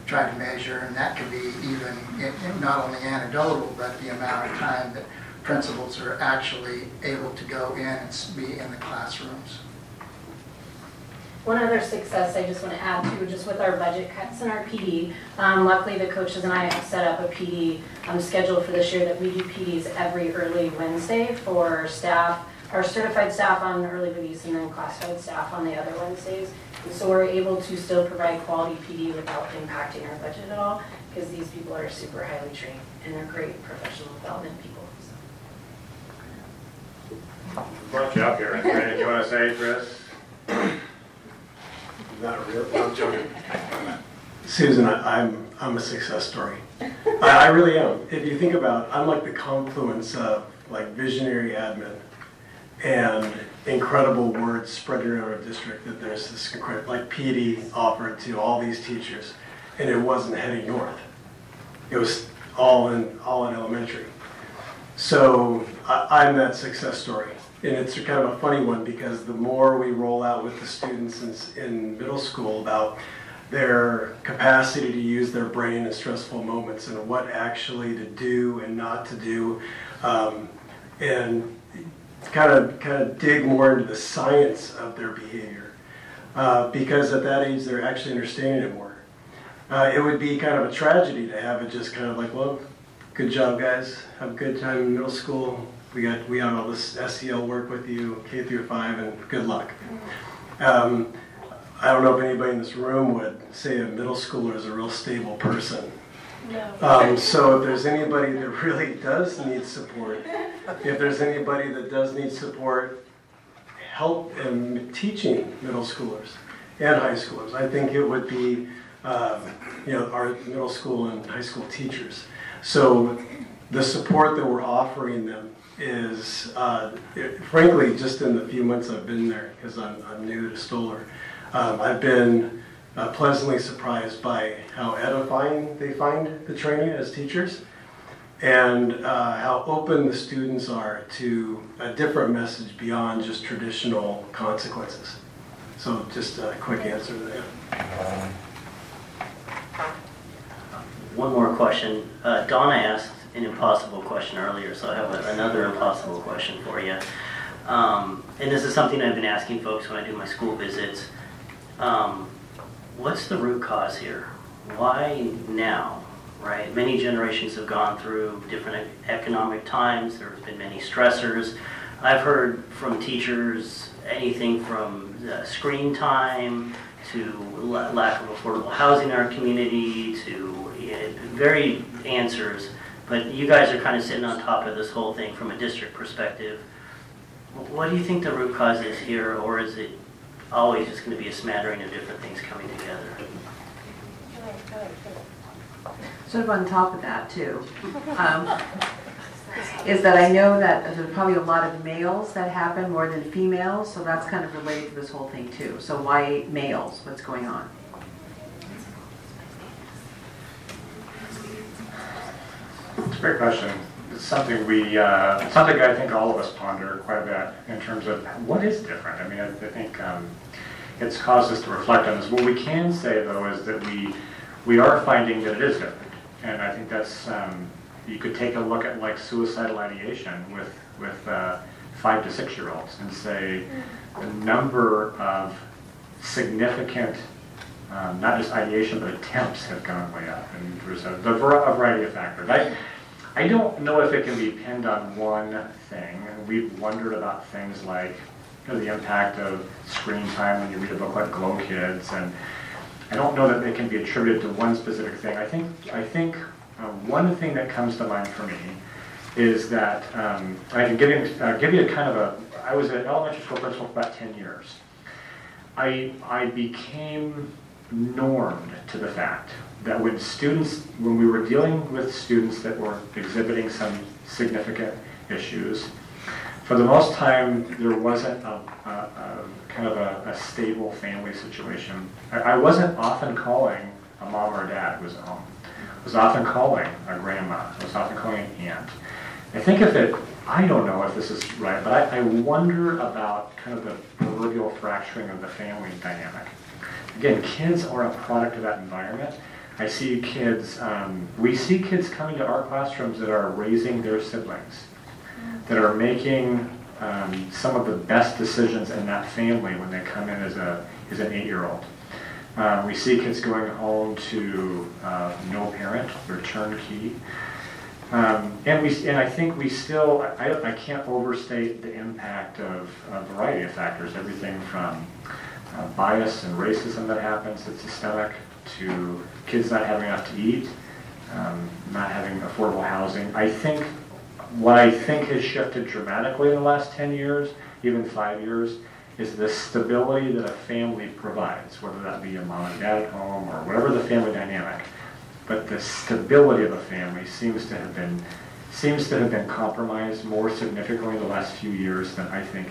try to measure, and that could be even not only anecdotal, but the amount of time that principals are actually able to go in and be in the classrooms. One other success I just want to add to, just with our budget cuts and our PD, luckily the coaches and I have set up a PD schedule for this year that we do PDs every early Wednesday for staff, our certified staff on early release and then classified staff on the other Wednesdays. And so we're able to still provide quality PD without impacting our budget at all, because these people are super highly trained and they're great professional development people. Brought you up here. Anything you want to say, Chris? Not real. I'm joking. Susan, I'm a success story. I really am. If you think about it, I'm like the confluence of like visionary admin and incredible words spread around our district that there's this incredible, like PD offered to all these teachers, and it wasn't heading north. It was all in elementary. So I'm that success story. And it's kind of a funny one because the more we roll out with the students in middle school about their capacity to use their brain in stressful moments and what actually to do and not to do, and kind of dig more into the science of their behavior, because at that age they're actually understanding it more. It would be kind of a tragedy to have it just kind of like, well, good job guys, have a good time in middle school. We got all this SEL work with you, K through 5, and good luck. I don't know if anybody in this room would say a middle schooler is a real stable person. No. So if there's anybody that really does need support, if there's anybody that does need support, help in teaching middle schoolers and high schoolers, I think it would be our middle school and high school teachers. So the support that we're offering them is, frankly, just in the few months I've been there, because I'm new to Stoller, I've been pleasantly surprised by how edifying they find the training as teachers, and how open the students are to a different message beyond just traditional consequences. So just a quick answer to that. One more question. Donna asked an impossible question earlier, so I have another impossible question for you. And this is something I've been asking folks when I do my school visits. What's the root cause here? Why now, right? Many generations have gone through different economic times. There have been many stressors. I've heard from teachers anything from screen time to lack of affordable housing in our community to varied answers. But you guys are kind of sitting on top of this whole thing from a district perspective. What do you think the root cause is here, or is it always just going to be a smattering of different things coming together? Sort of on top of that too, is that I know that there's probably a lot of males that happen more than females, so that's kind of related to this whole thing too. So why males? What's going on? It's a great question. It's something something I think all of us ponder quite a bit in terms of what is different. I mean, I think it's caused us to reflect on this. What we can say though is that we are finding that it is different, and I think that's you could take a look at like suicidal ideation with 5 to 6 year olds and say the number of significant not just ideation, but attempts have gone way up, and there's a variety of factors. I don't know if it can be pinned on one thing. We've wondered about things like the impact of screen time when you read a book like Glow Kids, and I don't know that it can be attributed to one specific thing. I think one thing that comes to mind for me is that I can give you a kind of a. I was an elementary school principal for about 10 years. I became normed to the fact that when we were dealing with students that were exhibiting some significant issues, for the most time there wasn't a kind of a stable family situation. I wasn't often calling a mom or a dad who was at home. I was often calling a grandma. I was often calling an aunt. I don't know if this is right, but I wonder about kind of the proverbial fracturing of the family dynamic. Again, kids are a product of that environment. I see kids, we see kids coming to our classrooms that are raising their siblings, that are making some of the best decisions in that family when they come in as an 8-year-old. We see kids going home to no parent or turnkey. And I think we still, I can't overstate the impact of a variety of factors, everything from bias and racism that happens that's systemic, to kids not having enough to eat, not having affordable housing. What I think has shifted dramatically in the last 10 years, even 5 years, is the stability that a family provides, whether that be a mom and dad at home or whatever the family dynamic. But the stability of a family seems to have been compromised more significantly in the last few years than I think,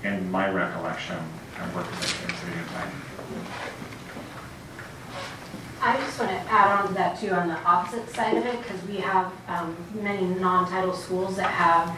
in my recollection, I've worked with the city of time. I just want to add on to that too on the opposite side of it, because we have many non-title schools that have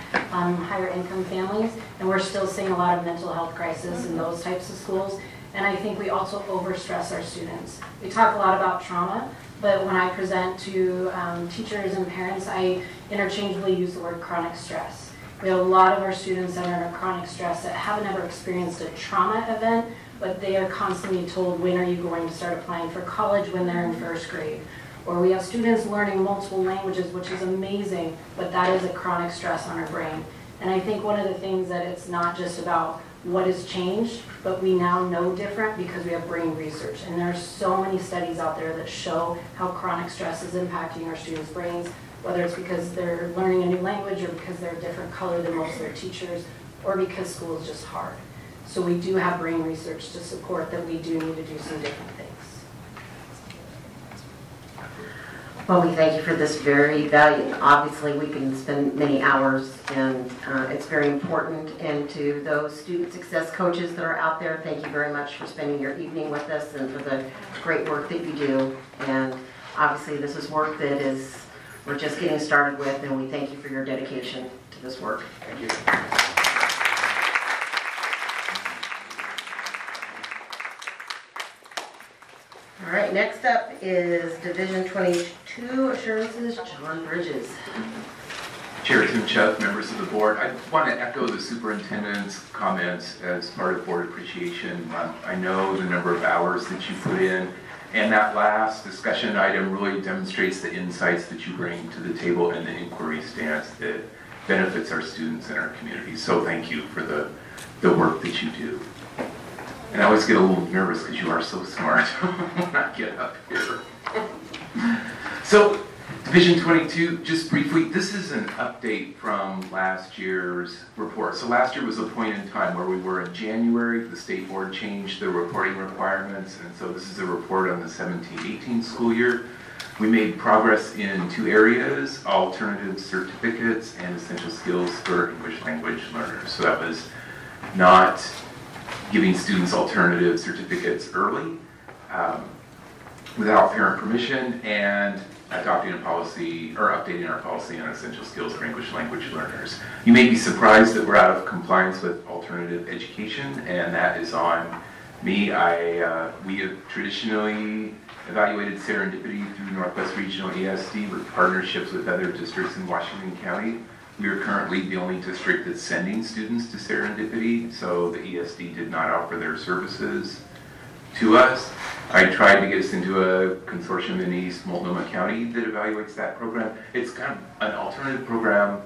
higher income families, and we're still seeing a lot of mental health crisis in those types of schools. And I think we also overstress our students. We talk a lot about trauma, but when I present to teachers and parents, I interchangeably use the word chronic stress. We have a lot of our students that are under chronic stress that haven't ever experienced a trauma event, but they are constantly told, when are you going to start applying for college when they're in first grade? Or we have students learning multiple languages, which is amazing, but that is a chronic stress on our brain. And I think one of the things that it's not just about what has changed, but we now know different because we have brain research. And there are so many studies out there that show how chronic stress is impacting our students' brains, whether it's because they're learning a new language or because they're a different color than most of their teachers, or because school is just hard. So we do have brain research to support that we do need to do some different things. Well, we thank you for this very valuable. Obviously, we can spend many hours, and it's very important. And to those student success coaches that are out there, thank you very much for spending your evening with us and for the great work that you do. And obviously, this is work that we're just getting started with, and we thank you for your dedication to this work. Thank you. All right, next up is Division 22 Assurances, John Bridges. Chair Tim Chuck, members of the board, I want to echo the superintendent's comments as part of board appreciation. I know the number of hours that you put in, and that last discussion item really demonstrates the insights that you bring to the table and the inquiry stance that benefits our students and our community. So thank you for the work that you do. And I always get a little nervous because you are so smart when I get up here. So, Division 22, just briefly, this is an update from last year's report. So last year was a point in time where we were in January. The state board changed the reporting requirements, and so this is a report on the 17-18 school year. We made progress in 2 areas, alternative certificates and essential skills for English language learners. So that was not giving students alternative certificates early without parent permission, and adopting a policy or updating our policy on essential skills for English language learners. You may be surprised that we're out of compliance with alternative education, and that is on me. We have traditionally evaluated serendipity through Northwest Regional ESD with partnerships with other districts in Washington County. We are currently the only district that's sending students to Serendipity, so the ESD did not offer their services to us. I tried to get us into a consortium in East Multnomah County that evaluates that program. It's kind of an alternative program,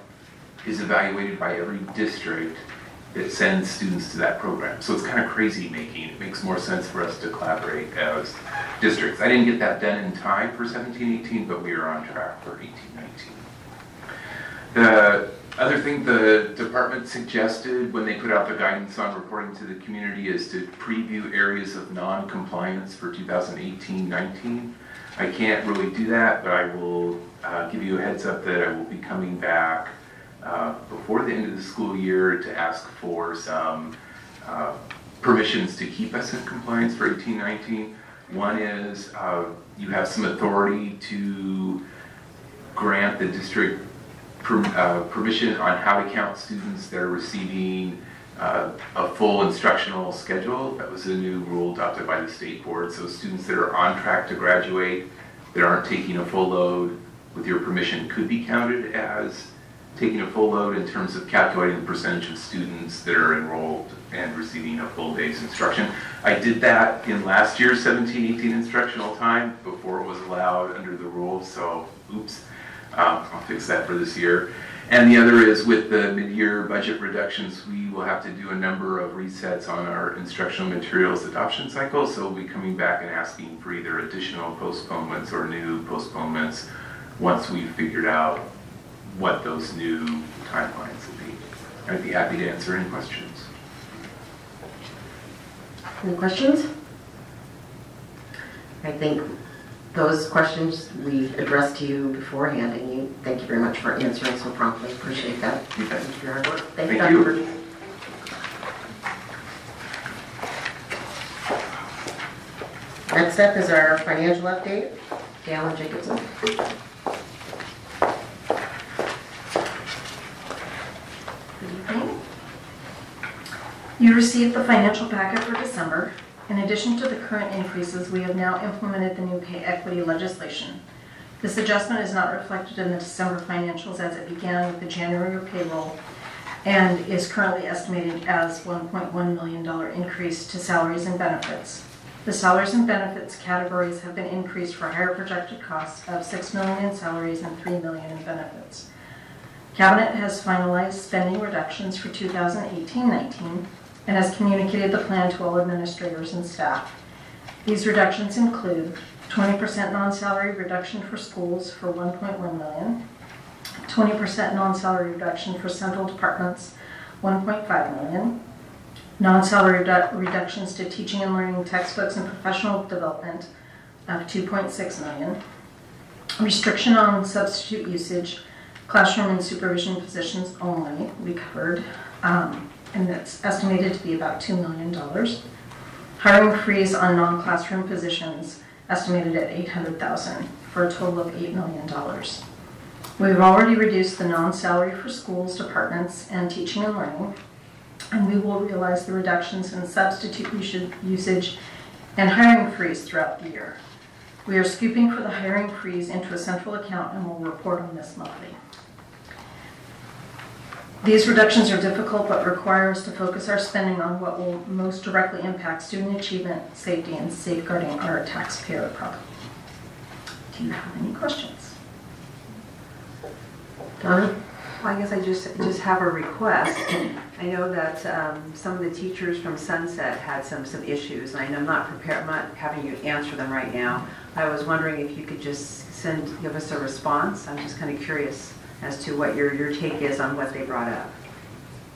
is evaluated by every district that sends students to that program. So it's kind of crazy making. It makes more sense for us to collaborate as districts. I didn't get that done in time for 17-18, but we are on track for 18-19. The other thing the department suggested when they put out the guidance on reporting to the community is to preview areas of non-compliance for 2018-19. I can't really do that, but I will give you a heads up that I will be coming back before the end of the school year to ask for some permissions to keep us in compliance for 18-19. One is you have some authority to grant the district permission on how to count students that are receiving a full instructional schedule. That was a new rule adopted by the state board. So students that are on track to graduate, that aren't taking a full load, with your permission, could be counted as taking a full load in terms of calculating the percentage of students that are enrolled and receiving a full day's instruction. I did that in last year's 17-18 instructional time before it was allowed under the rules, so oops, I'll fix that for this year. And the other is with the mid-year budget reductions, we will have to do a number of resets on our instructional materials adoption cycle, so we'll be coming back and asking for either additional postponements or new postponements once we've figured out what those new timelines will be. I'd be happy to answer any questions. Any questions? I think those questions we addressed to you beforehand, and thank you very much for answering so promptly. Appreciate that. Okay. Thank you for your hard work. Thank Thank you, you. Dr. Burgess. Next up is our financial update. Galen Jacobson. You received the financial packet for December. In addition to the current increases, we have now implemented the new pay equity legislation. This adjustment is not reflected in the December financials as it began with the January payroll and is currently estimated as $1.1 million increase to salaries and benefits. The salaries and benefits categories have been increased for higher projected costs of $6 million in salaries and $3 million in benefits. Cabinet has finalized spending reductions for 2018-19 and has communicated the plan to all administrators and staff. These reductions include 20% non-salary reduction for schools for $1.1 million, 20% non-salary reduction for central departments, $1.5 million, non-salary reductions to teaching and learning textbooks and professional development of $2.6 million, restriction on substitute usage, classroom and supervision positions only will be covered, and that's estimated to be about $2 million. Hiring freeze on non-classroom positions estimated at $800,000 for a total of $8 million. We've already reduced the non-salary for schools, departments, and teaching and learning, and we will realize the reductions in substitute usage and hiring freeze throughout the year. We are scooping for the hiring freeze into a central account and will report on this monthly. These reductions are difficult but require us to focus our spending on what will most directly impact student achievement, safety, and safeguarding our taxpayer property. Do you have any questions? Donna? Well, I guess I just have a request. I know that some of the teachers from Sunset had some issues, and I'm not prepared. I'm not having you answer them right now. I was wondering if you could just give us a response. I'm just kind of curious as to what your take is on what they brought up.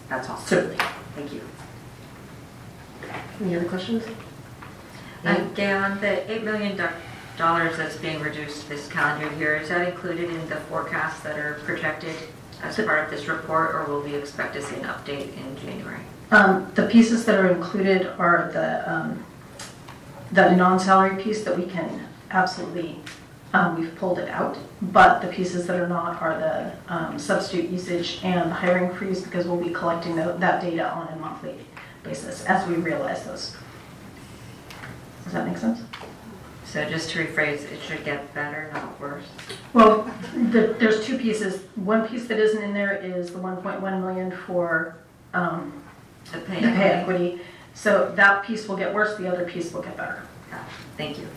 That's all. Certainly. Thank you. Any other questions? Galen, the $8 million that's being reduced this calendar year, is that included in the forecasts that are projected as part of this report, or will we expect to see an update in January? The pieces that are included are the non-salary piece that we can absolutely, we've pulled it out, but the pieces that are not are the substitute usage and the hiring freeze, because we'll be collecting that data on a monthly basis as we realize those. Does that make sense? So just to rephrase, it should get better, not worse? Well, there's two pieces. One piece that isn't in there is the $1.1 million for the pay equity. So that piece will get worse, the other piece will get better. Thank you.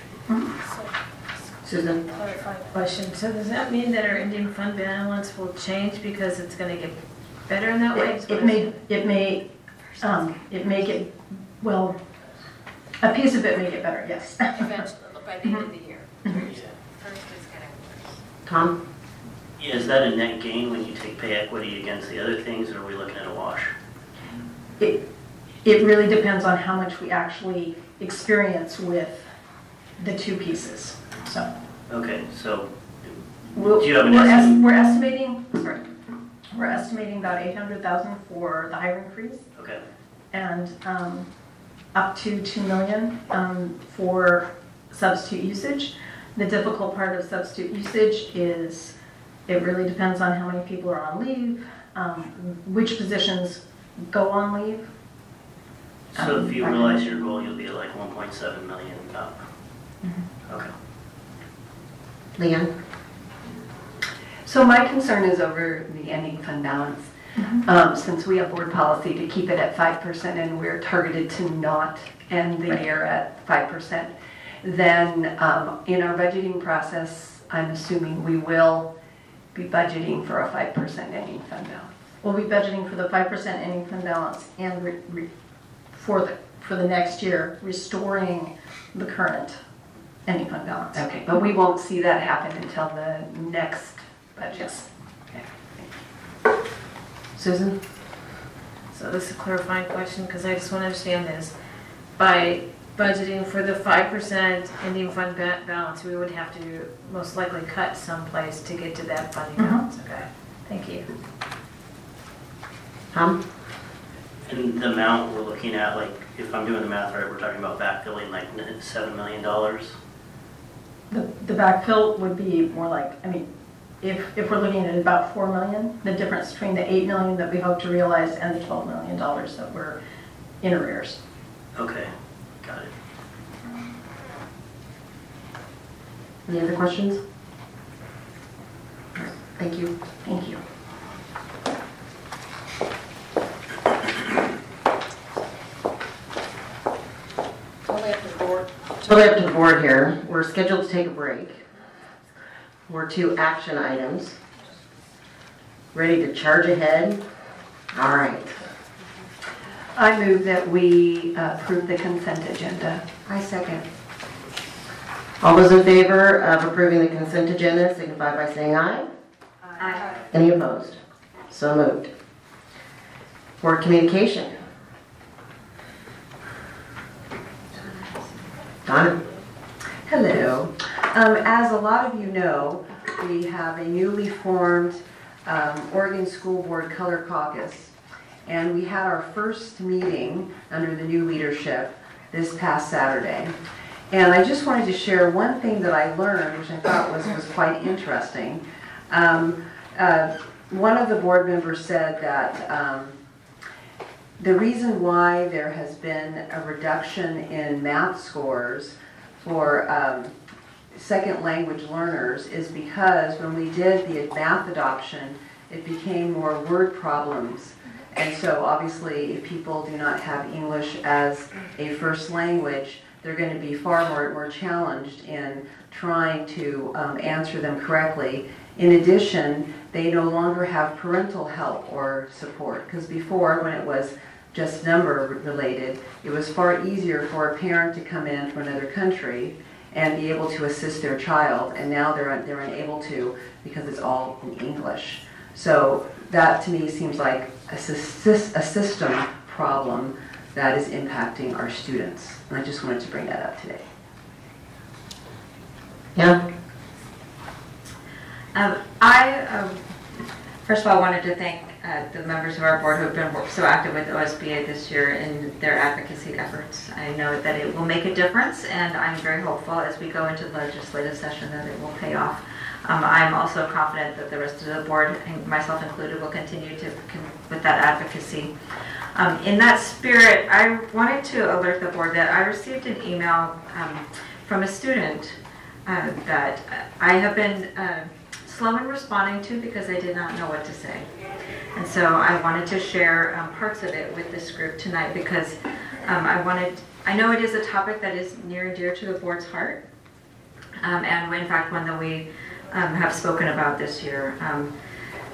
Susan? Clarifying question. So does that mean that our ending fund balance will change because it's going to get better in that way? It may get, well, a piece of it may get better, yes. Eventually, by the end of the year. First it's getting worse. Tom? Is that a net gain when you take pay equity against the other things, or are we looking at a wash? It really depends on how much we actually experience with the two pieces. So. Okay, so do you have an estimate? We're estimating about $800,000 for the hiring freeze. Okay. And up to $2 million for substitute usage. The difficult part of substitute usage is it really depends on how many people are on leave, which positions go on leave. So if you realize your goal, you'll be at like 1.7 million up. Okay. Leanne? So my concern is over the ending fund balance. Since we have board policy to keep it at 5% and we're targeted to not end the year at 5%, then in our budgeting process, I'm assuming we will be budgeting for a 5% ending fund balance. We'll be budgeting for the 5% ending fund balance and for the next year, restoring the current ending fund balance. Okay, but we won't see that happen until the next budget. Yes. Okay. Susan? So this is a clarifying question because I just want to understand this. By budgeting for the 5% ending fund balance, we would have to most likely cut someplace to get to that funding balance. Okay, thank you. Tom? And the amount we're looking at, like, if I'm doing the math right, we're talking about backfilling like $7 million. The backfill would be more like, I mean, if we're looking at about 4 million, the difference between the 8 million that we hope to realize and the $12 million that we're in arrears. Okay, got it. Any other questions? Thank you. Thank you. Totally up to the board here. We're scheduled to take a break. We're to action items. Ready to charge ahead? All right. I move that we approve the consent agenda. I second. All those in favor of approving the consent agenda signify by saying aye. Aye. Any opposed? So moved. Board communication. Donna? Hello. As a lot of you know, we have a newly formed Oregon School Board Color Caucus, and we had our first meeting under the new leadership this past Saturday. And I just wanted to share one thing that I learned, which I thought was quite interesting. One of the board members said that the reason why there has been a reduction in math scores for second language learners is because when we did the math adoption, it became more word problems. And so obviously if people do not have English as a first language, they're going to be far more challenged in trying to answer them correctly. In addition, they no longer have parental help or support, because before, when it was just number related, it was far easier for a parent to come in from another country and be able to assist their child, and now they're unable to because it's all in English. So that to me seems like a system problem that is impacting our students. And I just wanted to bring that up today. Yeah. I first of all wanted to thank the members of our board who have been so active with OSBA this year in their advocacy efforts. I know that it will make a difference, and I'm very hopeful as we go into the legislative session that it will pay off. I'm also confident that the rest of the board, and myself included, will continue with that advocacy. In that spirit, I wanted to alert the board that I received an email from a student that I have been slow in responding to because I did not know what to say. And so I wanted to share parts of it with this group tonight because I know it is a topic that is near and dear to the board's heart, and in fact one that we have spoken about this year.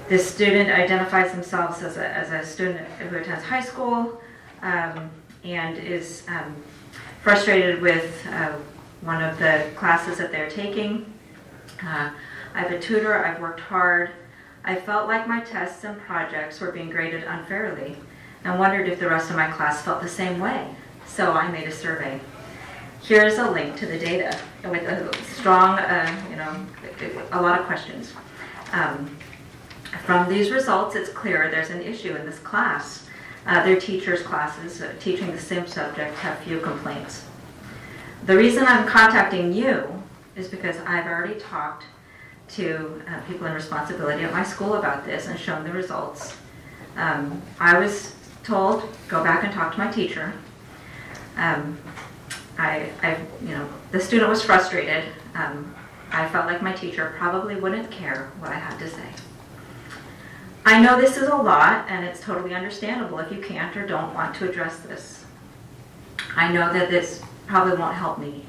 This student identifies themselves as a student who attends high school and is frustrated with one of the classes that they're taking. I have a tutor, I've worked hard. I felt like my tests and projects were being graded unfairly and wondered if the rest of my class felt the same way. So I made a survey. Here's a link to the data with a strong, a lot of questions. From these results, it's clear there's an issue in this class. Their teachers' classes teaching the same subject have few complaints. The reason I'm contacting you is because I've already talked to people in responsibility at my school about this and shown the results. I was told, go back and talk to my teacher. The student was frustrated. I felt like my teacher probably wouldn't care what I had to say. I know this is a lot, and it's totally understandable if you can't or don't want to address this. I know that this probably won't help me,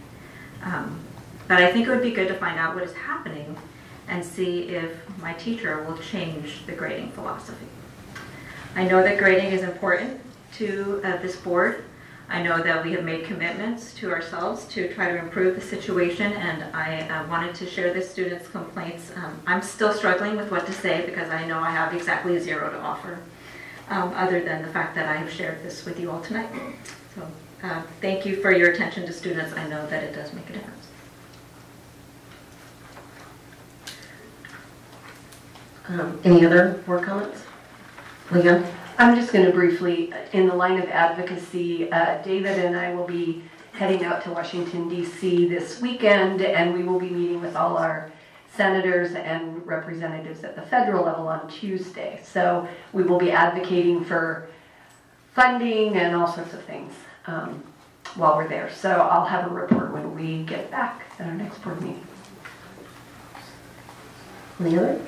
but I think it would be good to find out what is happening and see if my teacher will change the grading philosophy. I know that grading is important to this board. I know that we have made commitments to ourselves to try to improve the situation, and I wanted to share this student's complaints. I'm still struggling with what to say because I know I have exactly 0 to offer, other than the fact that I have shared this with you all tonight. So thank you for your attention to students. I know that it does make a difference. Any other board comments? Leah? I'm just going to briefly, in the line of advocacy, David and I will be heading out to Washington, D.C. this weekend, and we will be meeting with all our senators and representatives at the federal level on Tuesday. So we will be advocating for funding and all sorts of things while we're there. So I'll have a report when we get back at our next board meeting. Any other?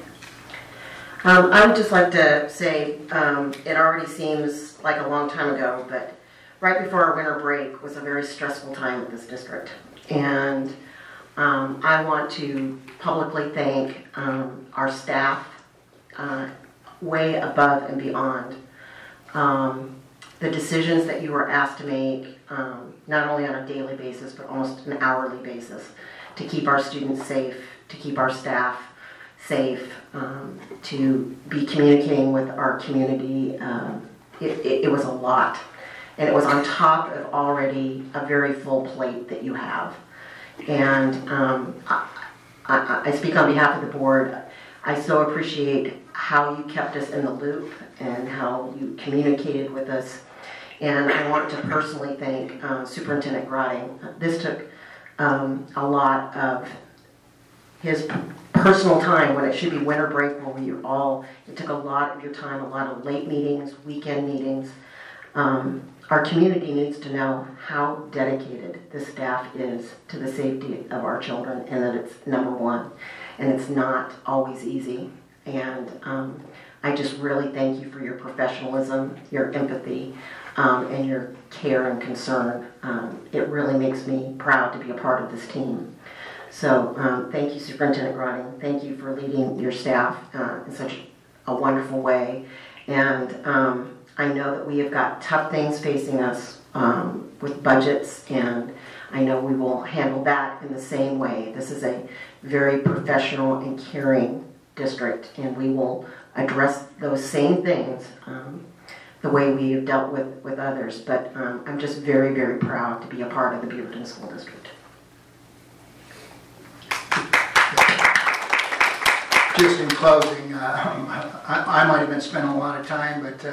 I would just like to say it already seems like a long time ago, but right before our winter break was a very stressful time at this district. And I want to publicly thank our staff way above and beyond. The decisions that you were asked to make, not only on a daily basis, but almost an hourly basis, to keep our students safe, to keep our staff safe, to be communicating with our community. It was a lot. And it was on top of already a very full plate that you have. And I speak on behalf of the board. I so appreciate how you kept us in the loop and how you communicated with us. And I want to personally thank Superintendent Grotting. This took a lot of his personal time when it should be winter break where we were all, it took a lot of your time, a lot of late meetings, weekend meetings. Our community needs to know how dedicated the staff is to the safety of our children, and that it's number one. And it's not always easy. And I just really thank you for your professionalism, your empathy, and your care and concern. It really makes me proud to be a part of this team. So thank you, Superintendent Grotting. Thank you for leading your staff in such a wonderful way. And I know that we have got tough things facing us with budgets, and I know we will handle that in the same way. This is a very professional and caring district, and we will address those same things the way we have dealt with others. But I'm just very, very proud to be a part of the Beaverton School District. Just in closing, I might have been spending a lot of time, but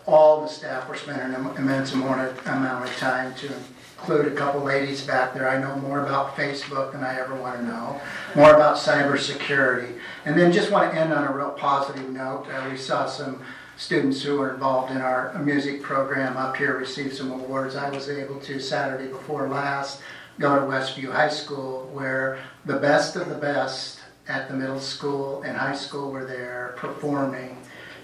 all the staff were spending an immense amount of time, to include a couple ladies back there. I know more about Facebook than I ever want to know, more about cybersecurity. And then just want to end on a real positive note. We saw some students who were involved in our music program up here receive some awards. I was able to, Saturday before last, go to Westview High School, where the best of the best at the middle school and high school were there performing.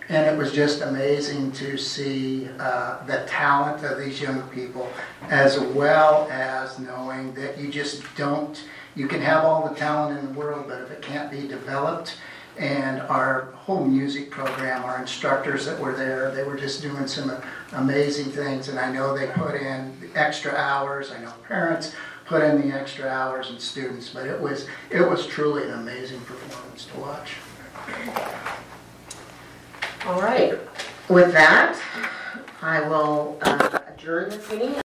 And it was just amazing to see the talent of these young people, as well as knowing that you just don't, you can have all the talent in the world, but if it can't be developed. And our whole music program, our instructors that were there, they were just doing some amazing things. And I know they put in the extra hours. I know parents put in the extra hours, and students, but it was truly an amazing performance to watch. All right. With that, I will adjourn this meeting.